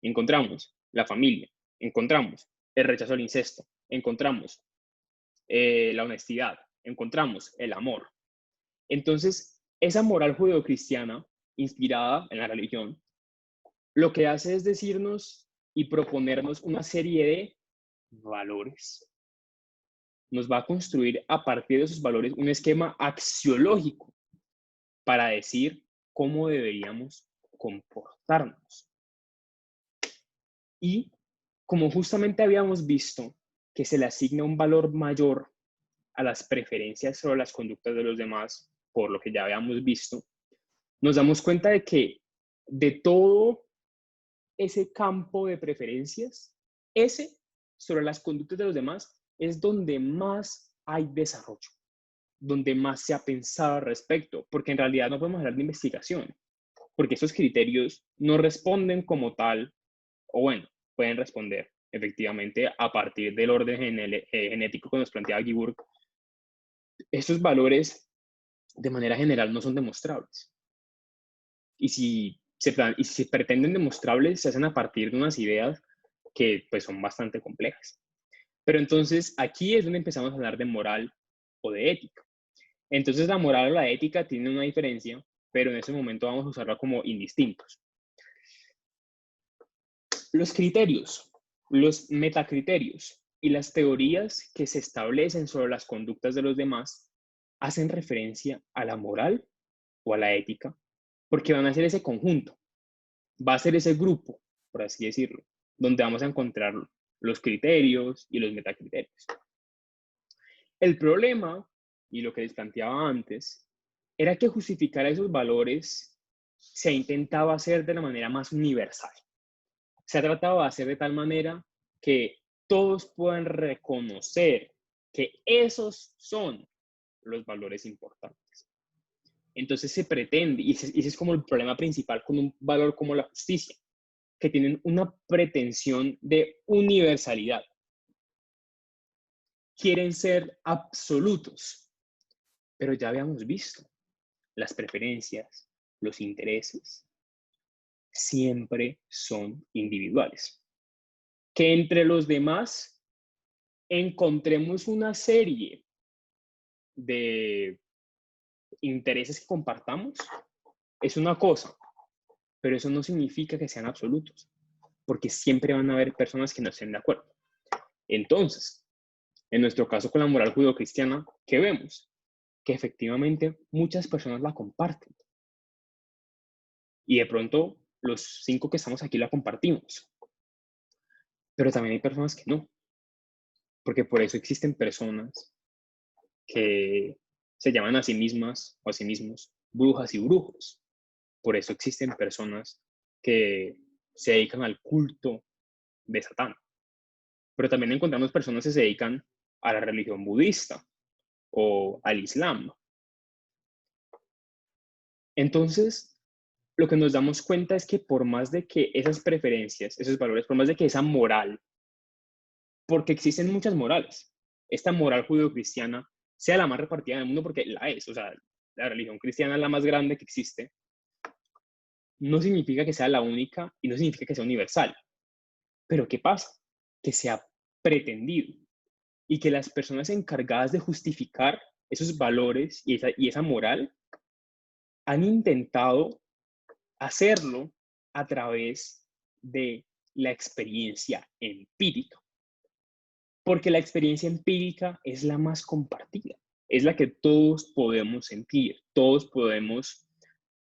A: encontramos la familia, encontramos el rechazo al incesto, encontramos la honestidad, encontramos el amor. Entonces, esa moral judeocristiana, inspirada en la religión, lo que hace es decirnos y proponernos una serie de valores. Nos va a construir a partir de esos valores un esquema axiológico para decir cómo deberíamos comportarnos. Y como justamente habíamos visto que se le asigna un valor mayor a las preferencias o a las conductas de los demás, por lo que ya habíamos visto, nos damos cuenta de que de todo ese campo de preferencias, ese sobre las conductas de los demás es donde más hay desarrollo, donde más se ha pensado al respecto, porque en realidad no podemos hablar de investigación, porque esos criterios no responden como tal, o bueno, pueden responder efectivamente a partir del orden genético que nos planteaba Guy Burke. Estos valores de manera general no son demostrables. Y si se pretenden demostrables, se hacen a partir de unas ideas que pues son bastante complejas. Pero entonces aquí es donde empezamos a hablar de moral o de ética. Entonces la moral o la ética tienen una diferencia, pero en ese momento vamos a usarla como indistintos. Los criterios, los metacriterios y las teorías que se establecen sobre las conductas de los demás hacen referencia a la moral o a la ética, porque van a ser ese conjunto, va a ser ese grupo, por así decirlo, donde vamos a encontrar los criterios y los metacriterios. El problema, y lo que les planteaba antes, era que justificar esos valores se intentaba hacer de la manera más universal. Se ha tratado de hacer de tal manera que todos puedan reconocer que esos son los valores importantes. Entonces se pretende, y ese es como el problema principal con un valor como la justicia, que tienen una pretensión de universalidad. Quieren ser absolutos, pero ya habíamos visto, las preferencias, los intereses, siempre son individuales. Que entre los demás encontremos una serie de intereses que compartamos es una cosa, pero eso no significa que sean absolutos, porque siempre van a haber personas que no estén de acuerdo. Entonces, en nuestro caso con la moral judeocristiana, ¿qué vemos? Que efectivamente muchas personas la comparten. Y de pronto los 5 que estamos aquí la compartimos. Pero también hay personas que no. Porque por eso existen personas que se llaman a sí mismas o a sí mismos brujas y brujos. Por eso existen personas que se dedican al culto de Satán. Pero también encontramos personas que se dedican a la religión budista o al Islam. Entonces, lo que nos damos cuenta es que por más de que esas preferencias, esos valores, por más de que esa moral, porque existen muchas morales, esta moral judeocristiana sea la más repartida en el mundo, porque la es, o sea, la religión cristiana es la más grande que existe, no significa que sea la única y no significa que sea universal. Pero ¿qué pasa? Que se ha pretendido y que las personas encargadas de justificar esos valores y esa moral han intentado hacerlo a través de la experiencia empírica. Porque la experiencia empírica es la más compartida, es la que todos podemos sentir, todos podemos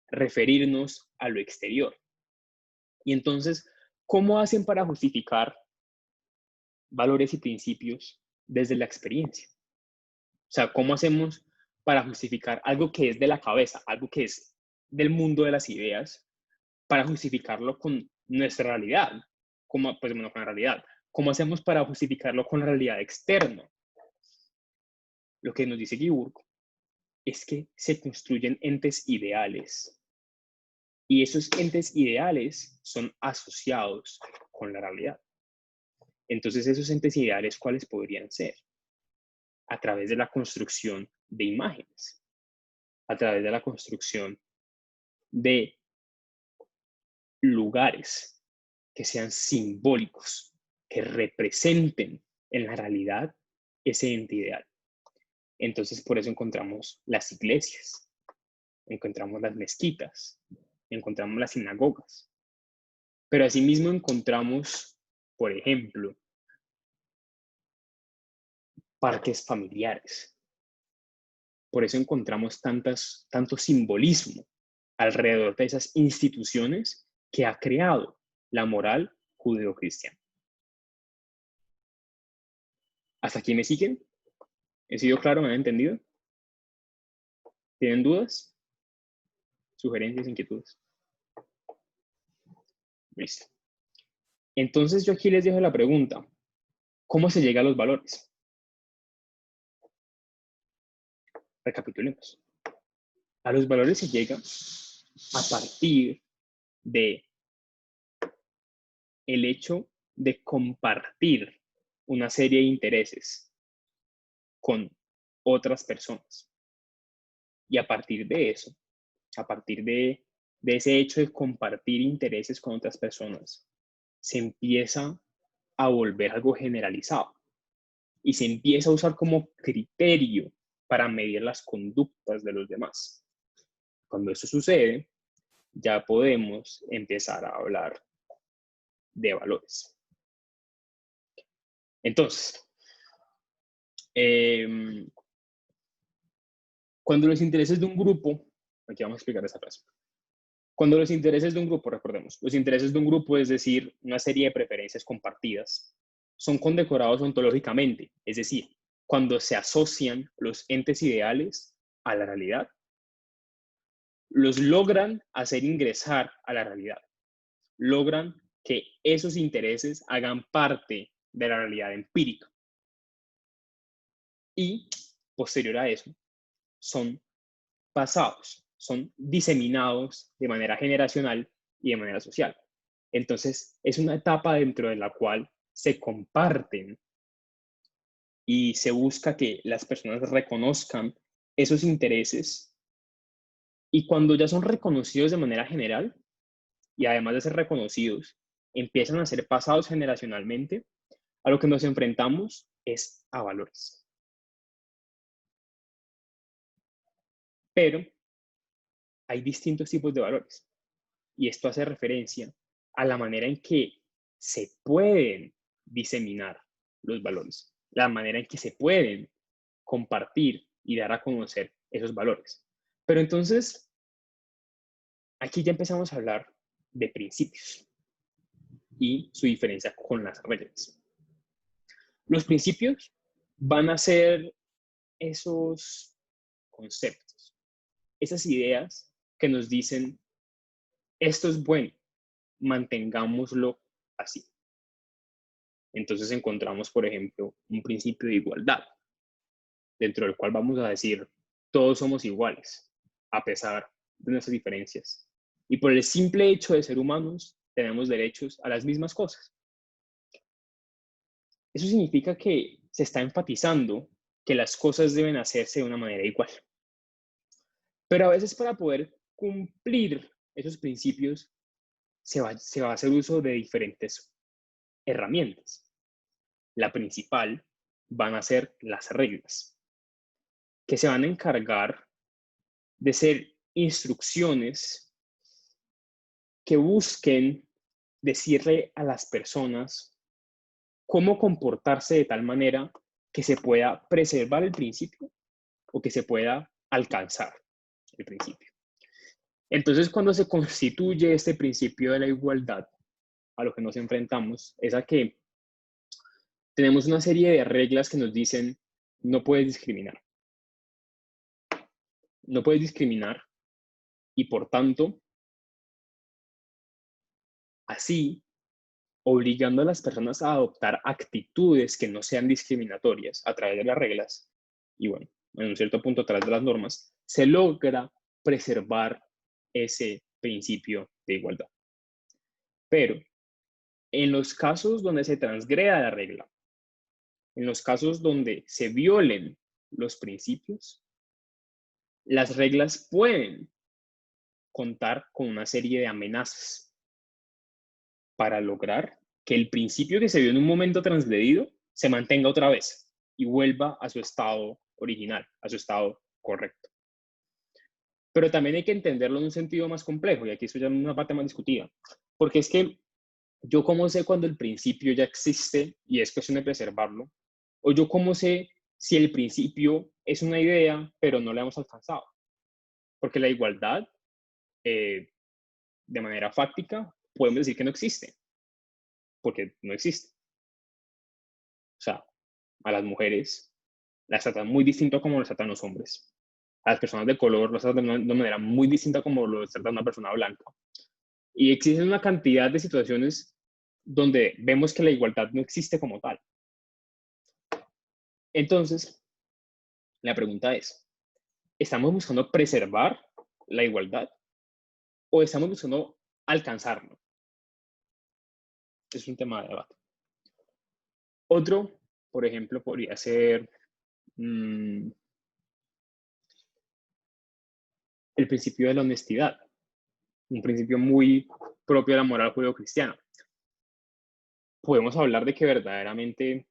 A: referirnos a lo exterior. Y entonces, ¿cómo hacen para justificar valores y principios desde la experiencia? O sea, ¿cómo hacemos para justificar algo que es de la cabeza, algo que es del mundo de las ideas, para justificarlo con nuestra realidad? ¿Cómo, pues bueno, con la realidad? ¿Cómo hacemos para justificarlo con la realidad externa? Lo que nos dice Guy Burke es que se construyen entes ideales. Y esos entes ideales son asociados con la realidad. Entonces, esos entes ideales, ¿cuáles podrían ser? A través de la construcción de imágenes, a través de la construcción de lugares que sean simbólicos, que representen en la realidad ese ente ideal. Entonces, por eso encontramos las iglesias, encontramos las mezquitas, encontramos las sinagogas. Pero asimismo encontramos, por ejemplo, parques familiares. por eso encontramos tanto simbolismo alrededor de esas instituciones que ha creado la moral judeocristiana. ¿Hasta aquí me siguen? ¿He sido claro? ¿Me han entendido? ¿Tienen dudas? ¿Sugerencias, inquietudes? Listo. Entonces yo aquí les dejo la pregunta. ¿Cómo se llega a los valores? Recapitulemos. A los valores se llega a partir de el hecho de compartir una serie de intereses con otras personas. Y a partir de eso, a partir de ese hecho de compartir intereses con otras personas, se empieza a volver algo generalizado y se empieza a usar como criterio para medir las conductas de los demás. Cuando eso sucede, ya podemos empezar a hablar de valores. Entonces, cuando los intereses de un grupo, aquí vamos a explicar esa frase. Cuando los intereses de un grupo, recordemos, los intereses de un grupo, es decir, una serie de preferencias compartidas, son condecorados ontológicamente, es decir, cuando se asocian los entes ideales a la realidad, los logran hacer ingresar a la realidad, logran que esos intereses hagan parte de la realidad empírica. Y, posterior a eso, son pasados, son diseminados de manera generacional y de manera social. Entonces, es una etapa dentro de la cual se comparten y se busca que las personas reconozcan esos intereses, y cuando ya son reconocidos de manera general, y además de ser reconocidos, empiezan a ser pasados generacionalmente, a lo que nos enfrentamos es a valores. Pero hay distintos tipos de valores, y esto hace referencia a la manera en que se pueden diseminar los valores, la manera en que se pueden compartir y dar a conocer esos valores. Pero entonces, aquí ya empezamos a hablar de principios y su diferencia con las reglas. Los principios van a ser esos conceptos, esas ideas que nos dicen, esto es bueno, mantengámoslo así. Entonces encontramos, por ejemplo, un principio de igualdad, dentro del cual vamos a decir, todos somos iguales, a pesar de nuestras diferencias. Y por el simple hecho de ser humanos, tenemos derechos a las mismas cosas. Eso significa que se está enfatizando que las cosas deben hacerse de una manera igual. Pero a veces, para poder cumplir esos principios, se va a hacer uso de diferentes herramientas. La principal van a ser las reglas, que se van a encargar de ser instrucciones que busquen decirle a las personas cómo comportarse de tal manera que se pueda preservar el principio o que se pueda alcanzar el principio. Entonces, cuando se constituye este principio de la igualdad, a lo que nos enfrentamos es a que tenemos una serie de reglas que nos dicen, no puedes discriminar. No puedes discriminar, y por tanto, así, obligando a las personas a adoptar actitudes que no sean discriminatorias a través de las reglas, y bueno, en un cierto punto a través de las normas, se logra preservar ese principio de igualdad. Pero en los casos donde se transgreda la regla, en los casos donde se violen los principios, las reglas pueden contar con una serie de amenazas para lograr que el principio que se vio en un momento transgredido se mantenga otra vez y vuelva a su estado original, a su estado correcto. Pero también hay que entenderlo en un sentido más complejo, y aquí esto ya es una parte más discutida, porque es que yo cómo sé cuando el principio ya existe y es cuestión de preservarlo, o yo cómo sé si el principio es una idea, pero no la hemos alcanzado. Porque la igualdad, de manera fáctica, podemos decir que no existe, porque no existe. O sea, a las mujeres las tratan muy distinto como las tratan los hombres. A las personas de color las tratan de una manera muy distinta como lo trata una persona blanca. Y existen una cantidad de situaciones donde vemos que la igualdad no existe como tal. Entonces, la pregunta es, ¿estamos buscando preservar la igualdad o estamos buscando alcanzarlo? Es un tema de debate. Otro, por ejemplo, podría ser el principio de la honestidad, un principio muy propio de la moral judeocristiana. Podemos hablar de que verdaderamente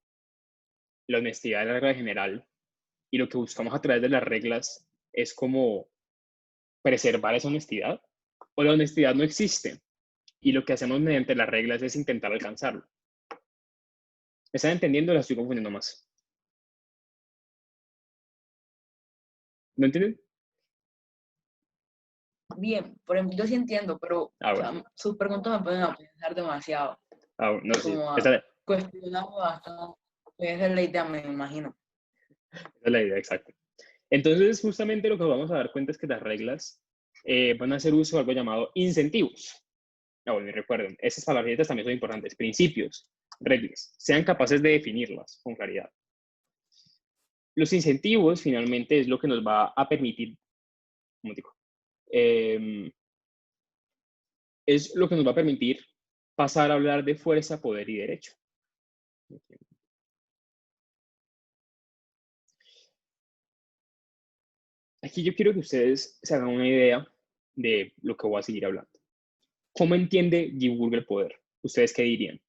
A: la honestidad es la regla general y lo que buscamos a través de las reglas es como preservar esa honestidad, o la honestidad no existe y lo que hacemos mediante las reglas es intentar alcanzarlo. ¿Me están entendiendo o la estoy confundiendo más? ¿No entienden?
B: Bien, por ejemplo, yo sí entiendo, pero o
A: Bueno.
B: sea, sus preguntas me ponen a pensar demasiado.
A: No, sí.
B: Como
A: Esa
B: a cuestionar bastante. Esa es la idea, me imagino.
A: es la idea, exacto. Entonces, justamente lo que vamos a dar cuenta es que las reglas van a hacer uso de algo llamado incentivos. Bueno, y recuerden, esas palabritas también son importantes. Principios, reglas. Sean capaces de definirlas con claridad. Los incentivos, finalmente, es lo que nos va a permitir, ¿cómo digo? Es lo que nos va a permitir pasar a hablar de fuerza, poder y derecho. Aquí yo quiero que ustedes se hagan una idea de lo que voy a seguir hablando. ¿Cómo entiende Giburg el poder? ¿Ustedes qué dirían?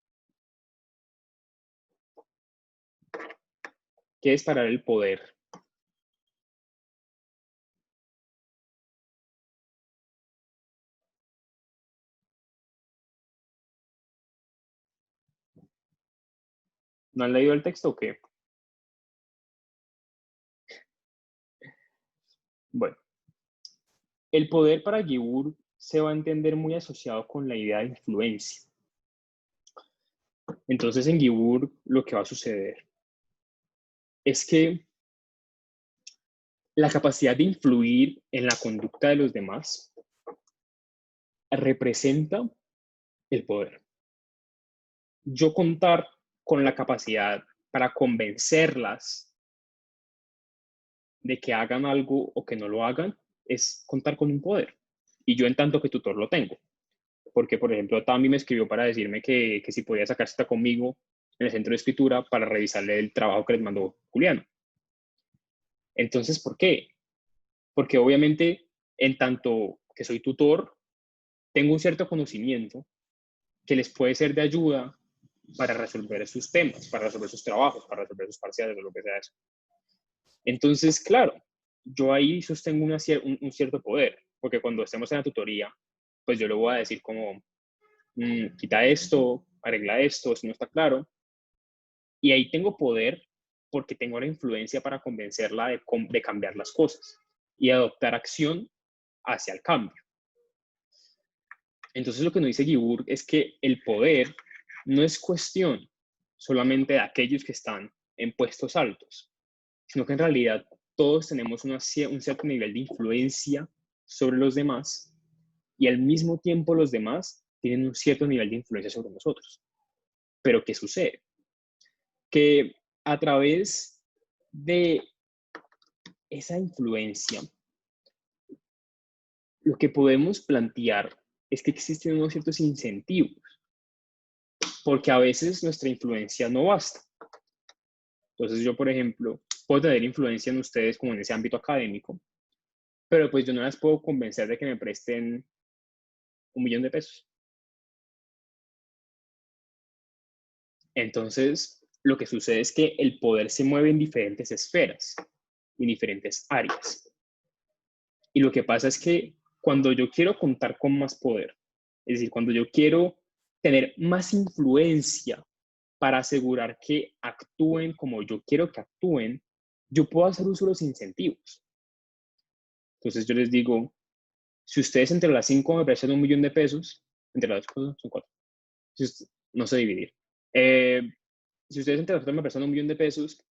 A: ¿Qué es para él el poder? ¿No han leído el texto o qué? Bueno, el poder para Giburg se va a entender muy asociado con la idea de influencia. Entonces, en Giburg lo que va a suceder es que la capacidad de influir en la conducta de los demás representa el poder. Yo contar con la capacidad para convencerlas de que hagan algo o que no lo hagan es contar con un poder. Y yo en tanto que tutor lo tengo. Porque, por ejemplo, Tami me escribió para decirme que si podía sacar cita conmigo en el centro de escritura para revisarle el trabajo que les mandó Juliano. Entonces, ¿por qué? Porque obviamente, en tanto que soy tutor, tengo un cierto conocimiento que les puede ser de ayuda para resolver sus temas, para resolver sus trabajos, para resolver sus parciales o lo que sea eso. Entonces, claro, yo ahí sostengo un cierto poder, porque cuando estemos en la tutoría, pues yo le voy a decir como, quita esto, arregla esto no está claro. Y ahí tengo poder porque tengo la influencia para convencerla de cambiar las cosas y adoptar acción hacia el cambio. Entonces lo que nos dice Giburg es que el poder no es cuestión solamente de aquellos que están en puestos altos, sino que en realidad todos tenemos un cierto nivel de influencia sobre los demás y al mismo tiempo los demás tienen un cierto nivel de influencia sobre nosotros. Pero ¿qué sucede? Que a través de esa influencia, lo que podemos plantear es que existen unos ciertos incentivos, porque a veces nuestra influencia no basta. Entonces yo, por ejemplo, puedo tener influencia en ustedes como en ese ámbito académico, pero pues yo no las puedo convencer de que me presten $1.000.000. Entonces, lo que sucede es que el poder se mueve en diferentes esferas, en diferentes áreas. Y lo que pasa es que cuando yo quiero contar con más poder, es decir, cuando yo quiero tener más influencia para asegurar que actúen como yo quiero que actúen, yo puedo hacer uso de los incentivos. Entonces yo les digo, si ustedes entre las 5 me prestan 1 millón de pesos, entre las 2 son 4, no sé dividir. Si ustedes entre las 4 me prestan 1 millón de pesos,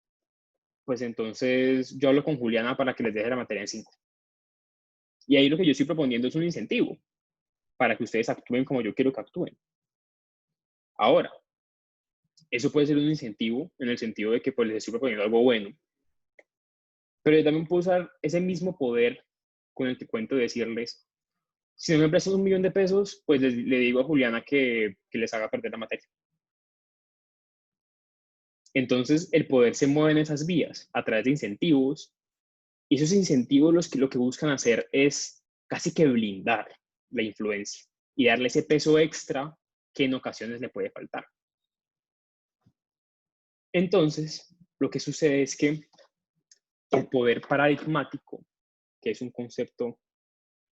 A: pues entonces yo hablo con Juliana para que les deje la materia en 5. Y ahí lo que yo estoy proponiendo es un incentivo para que ustedes actúen como yo quiero que actúen. Ahora, eso puede ser un incentivo en el sentido de que pues les estoy proponiendo algo bueno, pero yo también puedo usar ese mismo poder con el que cuento de decirles, si no me prestan 1 millón de pesos, pues le digo a Juliana que les haga perder la materia. Entonces, el poder se mueve en esas vías, a través de incentivos, y esos incentivos lo que buscan hacer es casi que blindar la influencia y darle ese peso extra que en ocasiones le puede faltar. Entonces, lo que sucede es que el poder paradigmático, que es un concepto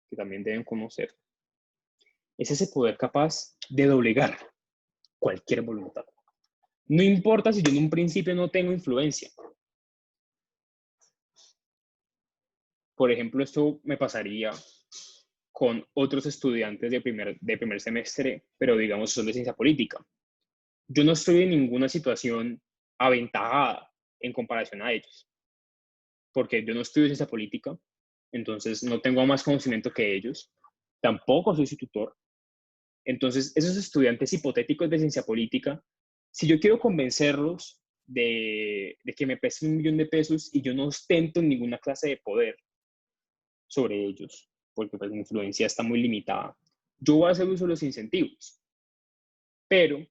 A: que también deben conocer, es ese poder capaz de doblegar cualquier voluntad. No importa si yo en un principio no tengo influencia. Por ejemplo, esto me pasaría con otros estudiantes de primer semestre, pero digamos son de ciencia política. Yo no estoy en ninguna situación aventajada en comparación a ellos, porque yo no estudio ciencia política, entonces no tengo más conocimiento que ellos, tampoco soy su tutor. Entonces, esos estudiantes hipotéticos de ciencia política, si yo quiero convencerlos de que me presten 1 millón de pesos y yo no ostento ninguna clase de poder sobre ellos, porque pues mi influencia está muy limitada, yo voy a hacer uso de los incentivos. Pero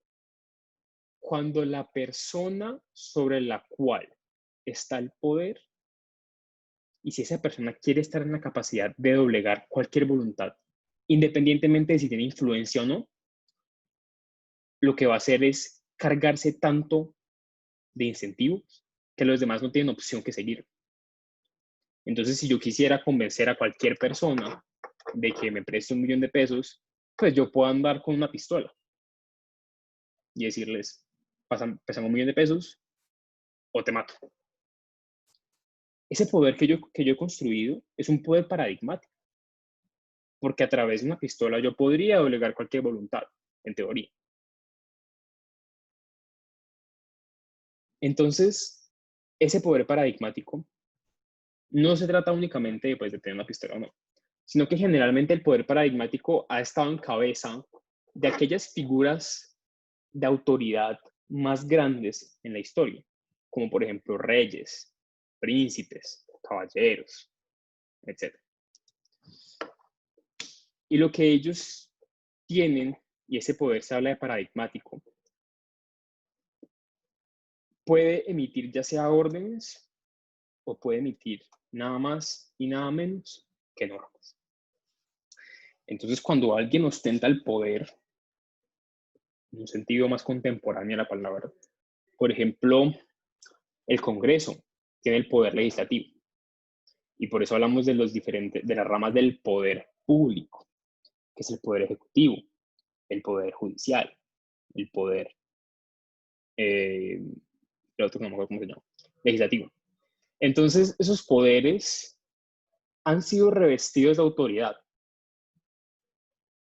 A: cuando la persona sobre la cual está el poder, y si esa persona quiere estar en la capacidad de doblegar cualquier voluntad, independientemente de si tiene influencia o no, lo que va a hacer es cargarse tanto de incentivos que los demás no tienen opción que seguir. Entonces, si yo quisiera convencer a cualquier persona de que me preste 1 millón de pesos, pues yo puedo andar con una pistola y decirles, pesan 1 millón de pesos o te mato. Ese poder que yo he construido es un poder paradigmático, porque a través de una pistola yo podría doblegar cualquier voluntad, en teoría. Entonces, ese poder paradigmático no se trata únicamente pues, de tener una pistola o no, sino que generalmente el poder paradigmático ha estado en cabeza de aquellas figuras de autoridad más grandes en la historia, como por ejemplo reyes, príncipes, caballeros, etc. Y lo que ellos tienen, y ese poder se habla de paradigmático, puede emitir ya sea órdenes o puede emitir nada más y nada menos que normas. Entonces, cuando alguien ostenta el poder, en un sentido más contemporáneo de la palabra, por ejemplo, el Congreso tiene el poder legislativo. Y por eso hablamos de de las ramas del poder público, que es el poder ejecutivo, el poder judicial, el poder, el otro que no me acuerdo cómo se llama, legislativo. Entonces, esos poderes han sido revestidos de autoridad.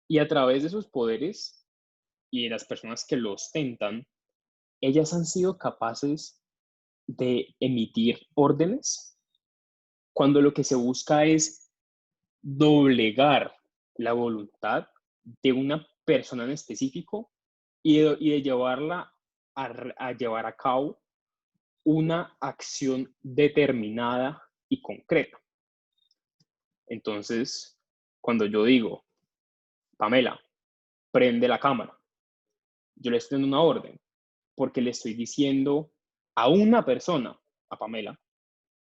A: Y a través de esos poderes y de las personas que lo ostentan, ellas han sido capaces de emitir órdenes cuando lo que se busca es doblegar la voluntad de una persona en específico y de llevarla a llevar a cabo una acción determinada y concreta. Entonces, cuando yo digo, Pamela, prende la cámara, yo le estoy dando una orden porque le estoy diciendo a una persona, a Pamela,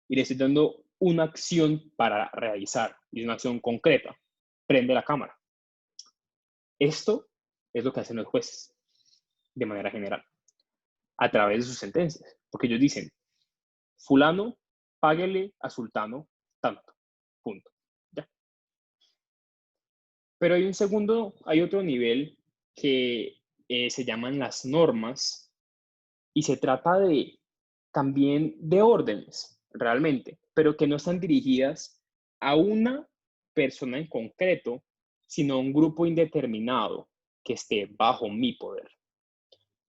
A: y le estoy dando una acción para realizar, y es una acción concreta, prende la cámara. Esto es lo que hacen los jueces, de manera general, a través de sus sentencias, porque ellos dicen, fulano, páguele a sultano tanto, punto. ¿Ya? Pero hay otro nivel que se llaman las normas, y se trata también de órdenes. realmente, pero que no están dirigidas a una persona en concreto, sino a un grupo indeterminado que esté bajo mi poder.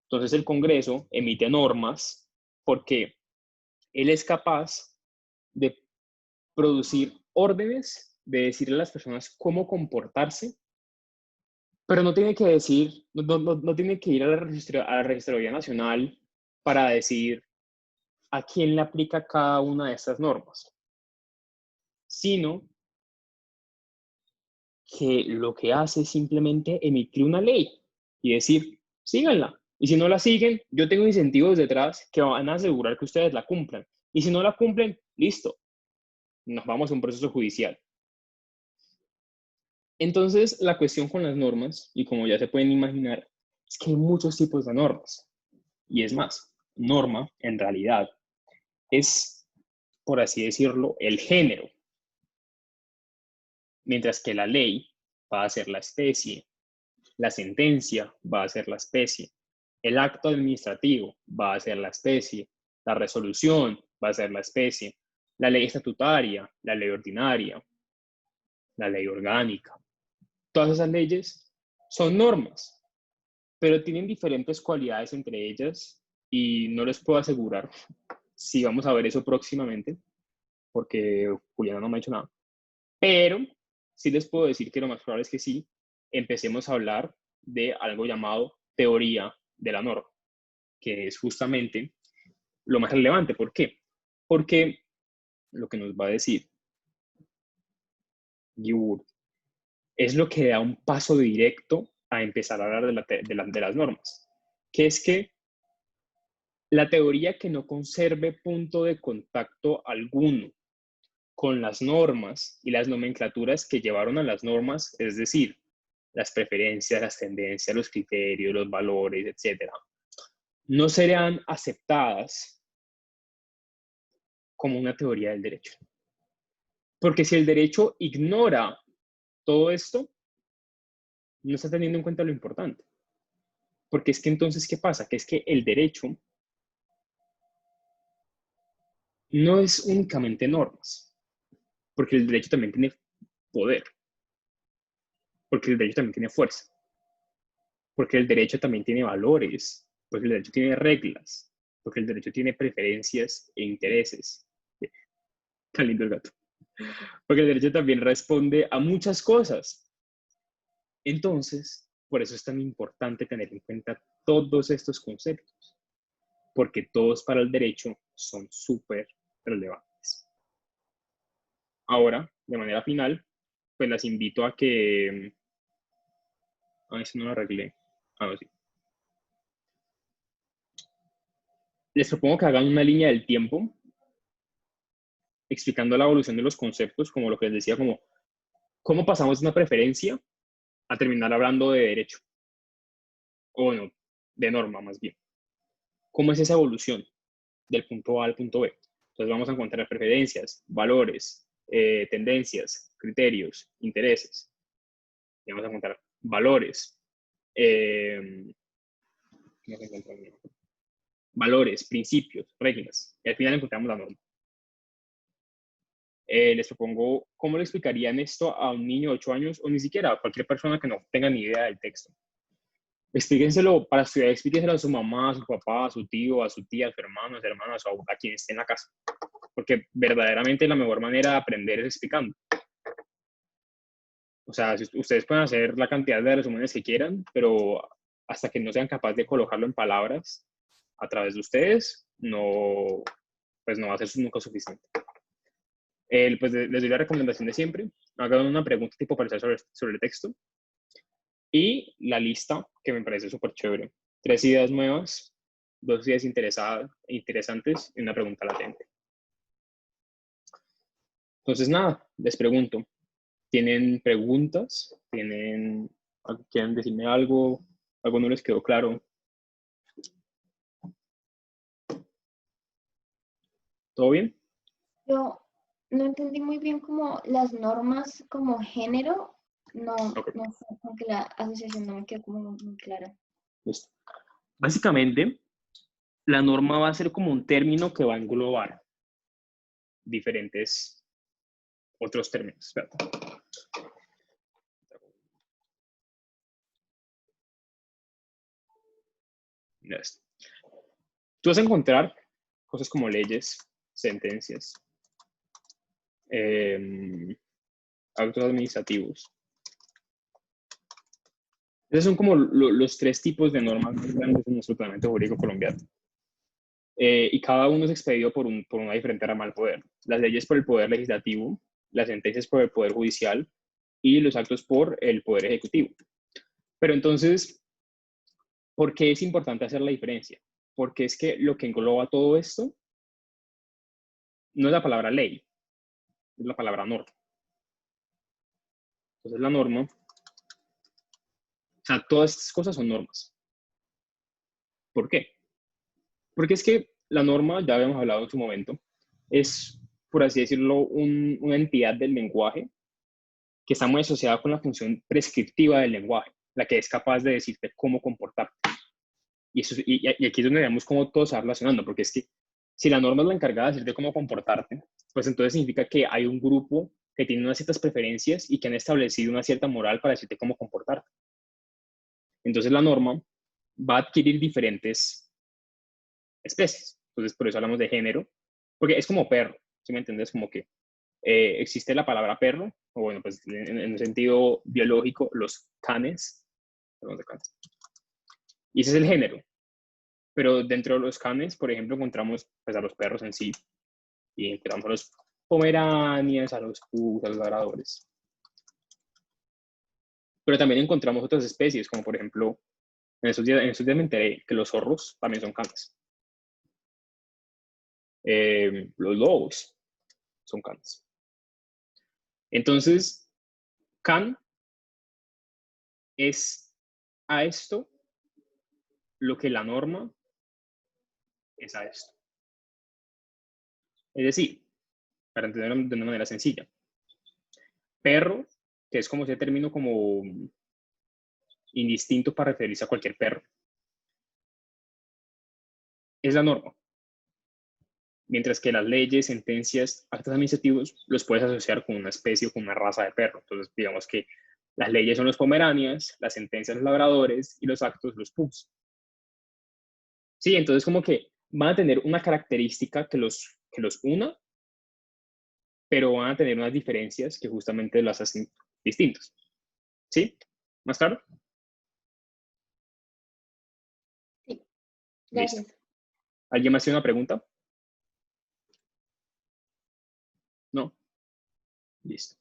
A: Entonces el Congreso emite normas porque él es capaz de producir órdenes, de decirle a las personas cómo comportarse, pero no tiene que decir, no tiene que ir a la Registraduría Nacional para decir a quién le aplica cada una de estas normas, sino que lo que hace es simplemente emitir una ley y decir, síganla. Y si no la siguen, yo tengo incentivos detrás que van a asegurar que ustedes la cumplan. Y si no la cumplen, listo, nos vamos a un proceso judicial. Entonces, la cuestión con las normas, y como ya se pueden imaginar, es que hay muchos tipos de normas. Y es más, norma, en realidad, es, por así decirlo, el género. Mientras que la ley va a ser la especie, la sentencia va a ser la especie, el acto administrativo va a ser la especie, la resolución va a ser la especie, la ley estatutaria, la ley ordinaria, la ley orgánica. Todas esas leyes son normas, pero tienen diferentes cualidades entre ellas y no les puedo asegurar si vamos a ver eso próximamente, porque Juliana no me ha dicho nada. Pero sí les puedo decir que lo más probable es que sí empecemos a hablar de algo llamado teoría de la norma, que es justamente lo más relevante. ¿Por qué? Porque lo que nos va a decir Guibert es lo que da un paso directo a empezar a hablar de las normas, que es que la teoría que no conserve punto de contacto alguno con las normas y las nomenclaturas que llevaron a las normas, es decir, las preferencias, las tendencias, los criterios, los valores, etc., no serán aceptadas como una teoría del derecho. Porque si el derecho ignora todo esto, no está teniendo en cuenta lo importante. Porque es que entonces, ¿qué pasa? Que es que el derecho no es únicamente normas, porque el derecho también tiene poder, porque el derecho también tiene fuerza, porque el derecho también tiene valores, porque el derecho tiene reglas, porque el derecho tiene preferencias e intereses. Tan lindo el gato. Porque el derecho también responde a muchas cosas. Entonces, por eso es tan importante tener en cuenta todos estos conceptos, porque todos para el derecho son súper relevantes. Ahora, de manera final, pues las invito a que... A ver si no lo arreglé. A ver si. Les propongo que hagan una línea del tiempo explicando la evolución de los conceptos, como lo que les decía, como cómo pasamos de una preferencia a terminar hablando de derecho. O bueno, de norma más bien. ¿Cómo es esa evolución del punto A al punto B? Entonces vamos a encontrar preferencias, valores, tendencias, criterios, intereses. Y vamos a encontrar valores, valores, principios, reglas. Y al final encontramos la norma. Les propongo cómo le explicarían esto a un niño de 8 años o ni siquiera a cualquier persona que no tenga ni idea del texto. Explíquenselo para estudiar, explíquenselo a su mamá, a su papá, a su tío, a su tía, a su hermano, a su hermana, a quien esté en la casa. Porque verdaderamente la mejor manera de aprender es explicando. O sea, ustedes pueden hacer la cantidad de resúmenes que quieran, pero hasta que no sean capaces de colocarlo en palabras a través de ustedes, no, pues no va a ser nunca suficiente. Pues les doy la recomendación de siempre. Hagan una pregunta tipo parcial sobre el texto. Y la lista, que me parece súper chévere. 3 ideas nuevas, 2 ideas interesantes y una pregunta latente. Entonces, nada, les pregunto. ¿Tienen preguntas? ¿Quieren decirme algo? ¿Algo no les quedó claro? ¿Todo bien?
E: Yo no entendí muy bien como las normas como género, no,
A: Okay.
E: no sé, como que la asociación no me quedó como muy clara.
A: Listo. Básicamente, la norma va a ser como un término que va a englobar diferentes otros términos. Espérate. Mira esto. Tú vas a encontrar cosas como leyes, sentencias, actos administrativos. Esos son como los tres tipos de normas más grandes en nuestro ordenamiento jurídico colombiano. Y cada uno es expedido por una diferente rama del poder. Las leyes por el poder legislativo, las sentencias por el poder judicial y los actos por el poder ejecutivo. Pero entonces, ¿por qué es importante hacer la diferencia? Porque es que lo que engloba todo esto no es la palabra ley, es la palabra norma. Entonces la norma, o sea, todas estas cosas son normas. ¿Por qué? Porque es que la norma, ya habíamos hablado en su momento, es, por así decirlo, una entidad del lenguaje que está muy asociada con la función prescriptiva del lenguaje, la que es capaz de decirte cómo comportarte. Y aquí es donde vemos cómo todo se va relacionando, porque es que si la norma es la encargada de decirte cómo comportarte, pues entonces significa que hay un grupo que tiene unas ciertas preferencias y que han establecido una cierta moral para decirte cómo comportarte. Entonces la norma va a adquirir diferentes especies. Entonces por eso hablamos de género, porque es como perro, ¿sí me entiendes? Como que existe la palabra perro, o bueno, pues en un sentido biológico, los canes, y ese es el género. Pero dentro de los canes, por ejemplo, encontramos pues, a los perros en sí, y encontramos a los pomeranias, a los pugs, a los labradores. Pero también encontramos otras especies, como por ejemplo, en esos días me enteré que los zorros también son canes. Los lobos son canes. Entonces, can es a esto lo que la norma es a esto. Es decir, para entenderlo de una manera sencilla, perro, que es como ese término como indistinto para referirse a cualquier perro, es la norma. Mientras que las leyes, sentencias, actos administrativos los puedes asociar con una especie o con una raza de perro. Entonces, digamos que las leyes son los pomeranias, las sentencias los labradores y los actos los pugs. Sí, entonces como que van a tener una característica que los una, pero van a tener unas diferencias que justamente las hacen distintos. ¿Sí? ¿Más claro?
E: Sí,
A: Listo.
E: gracias.
A: ¿Alguien más tiene una pregunta? ¿No? Listo.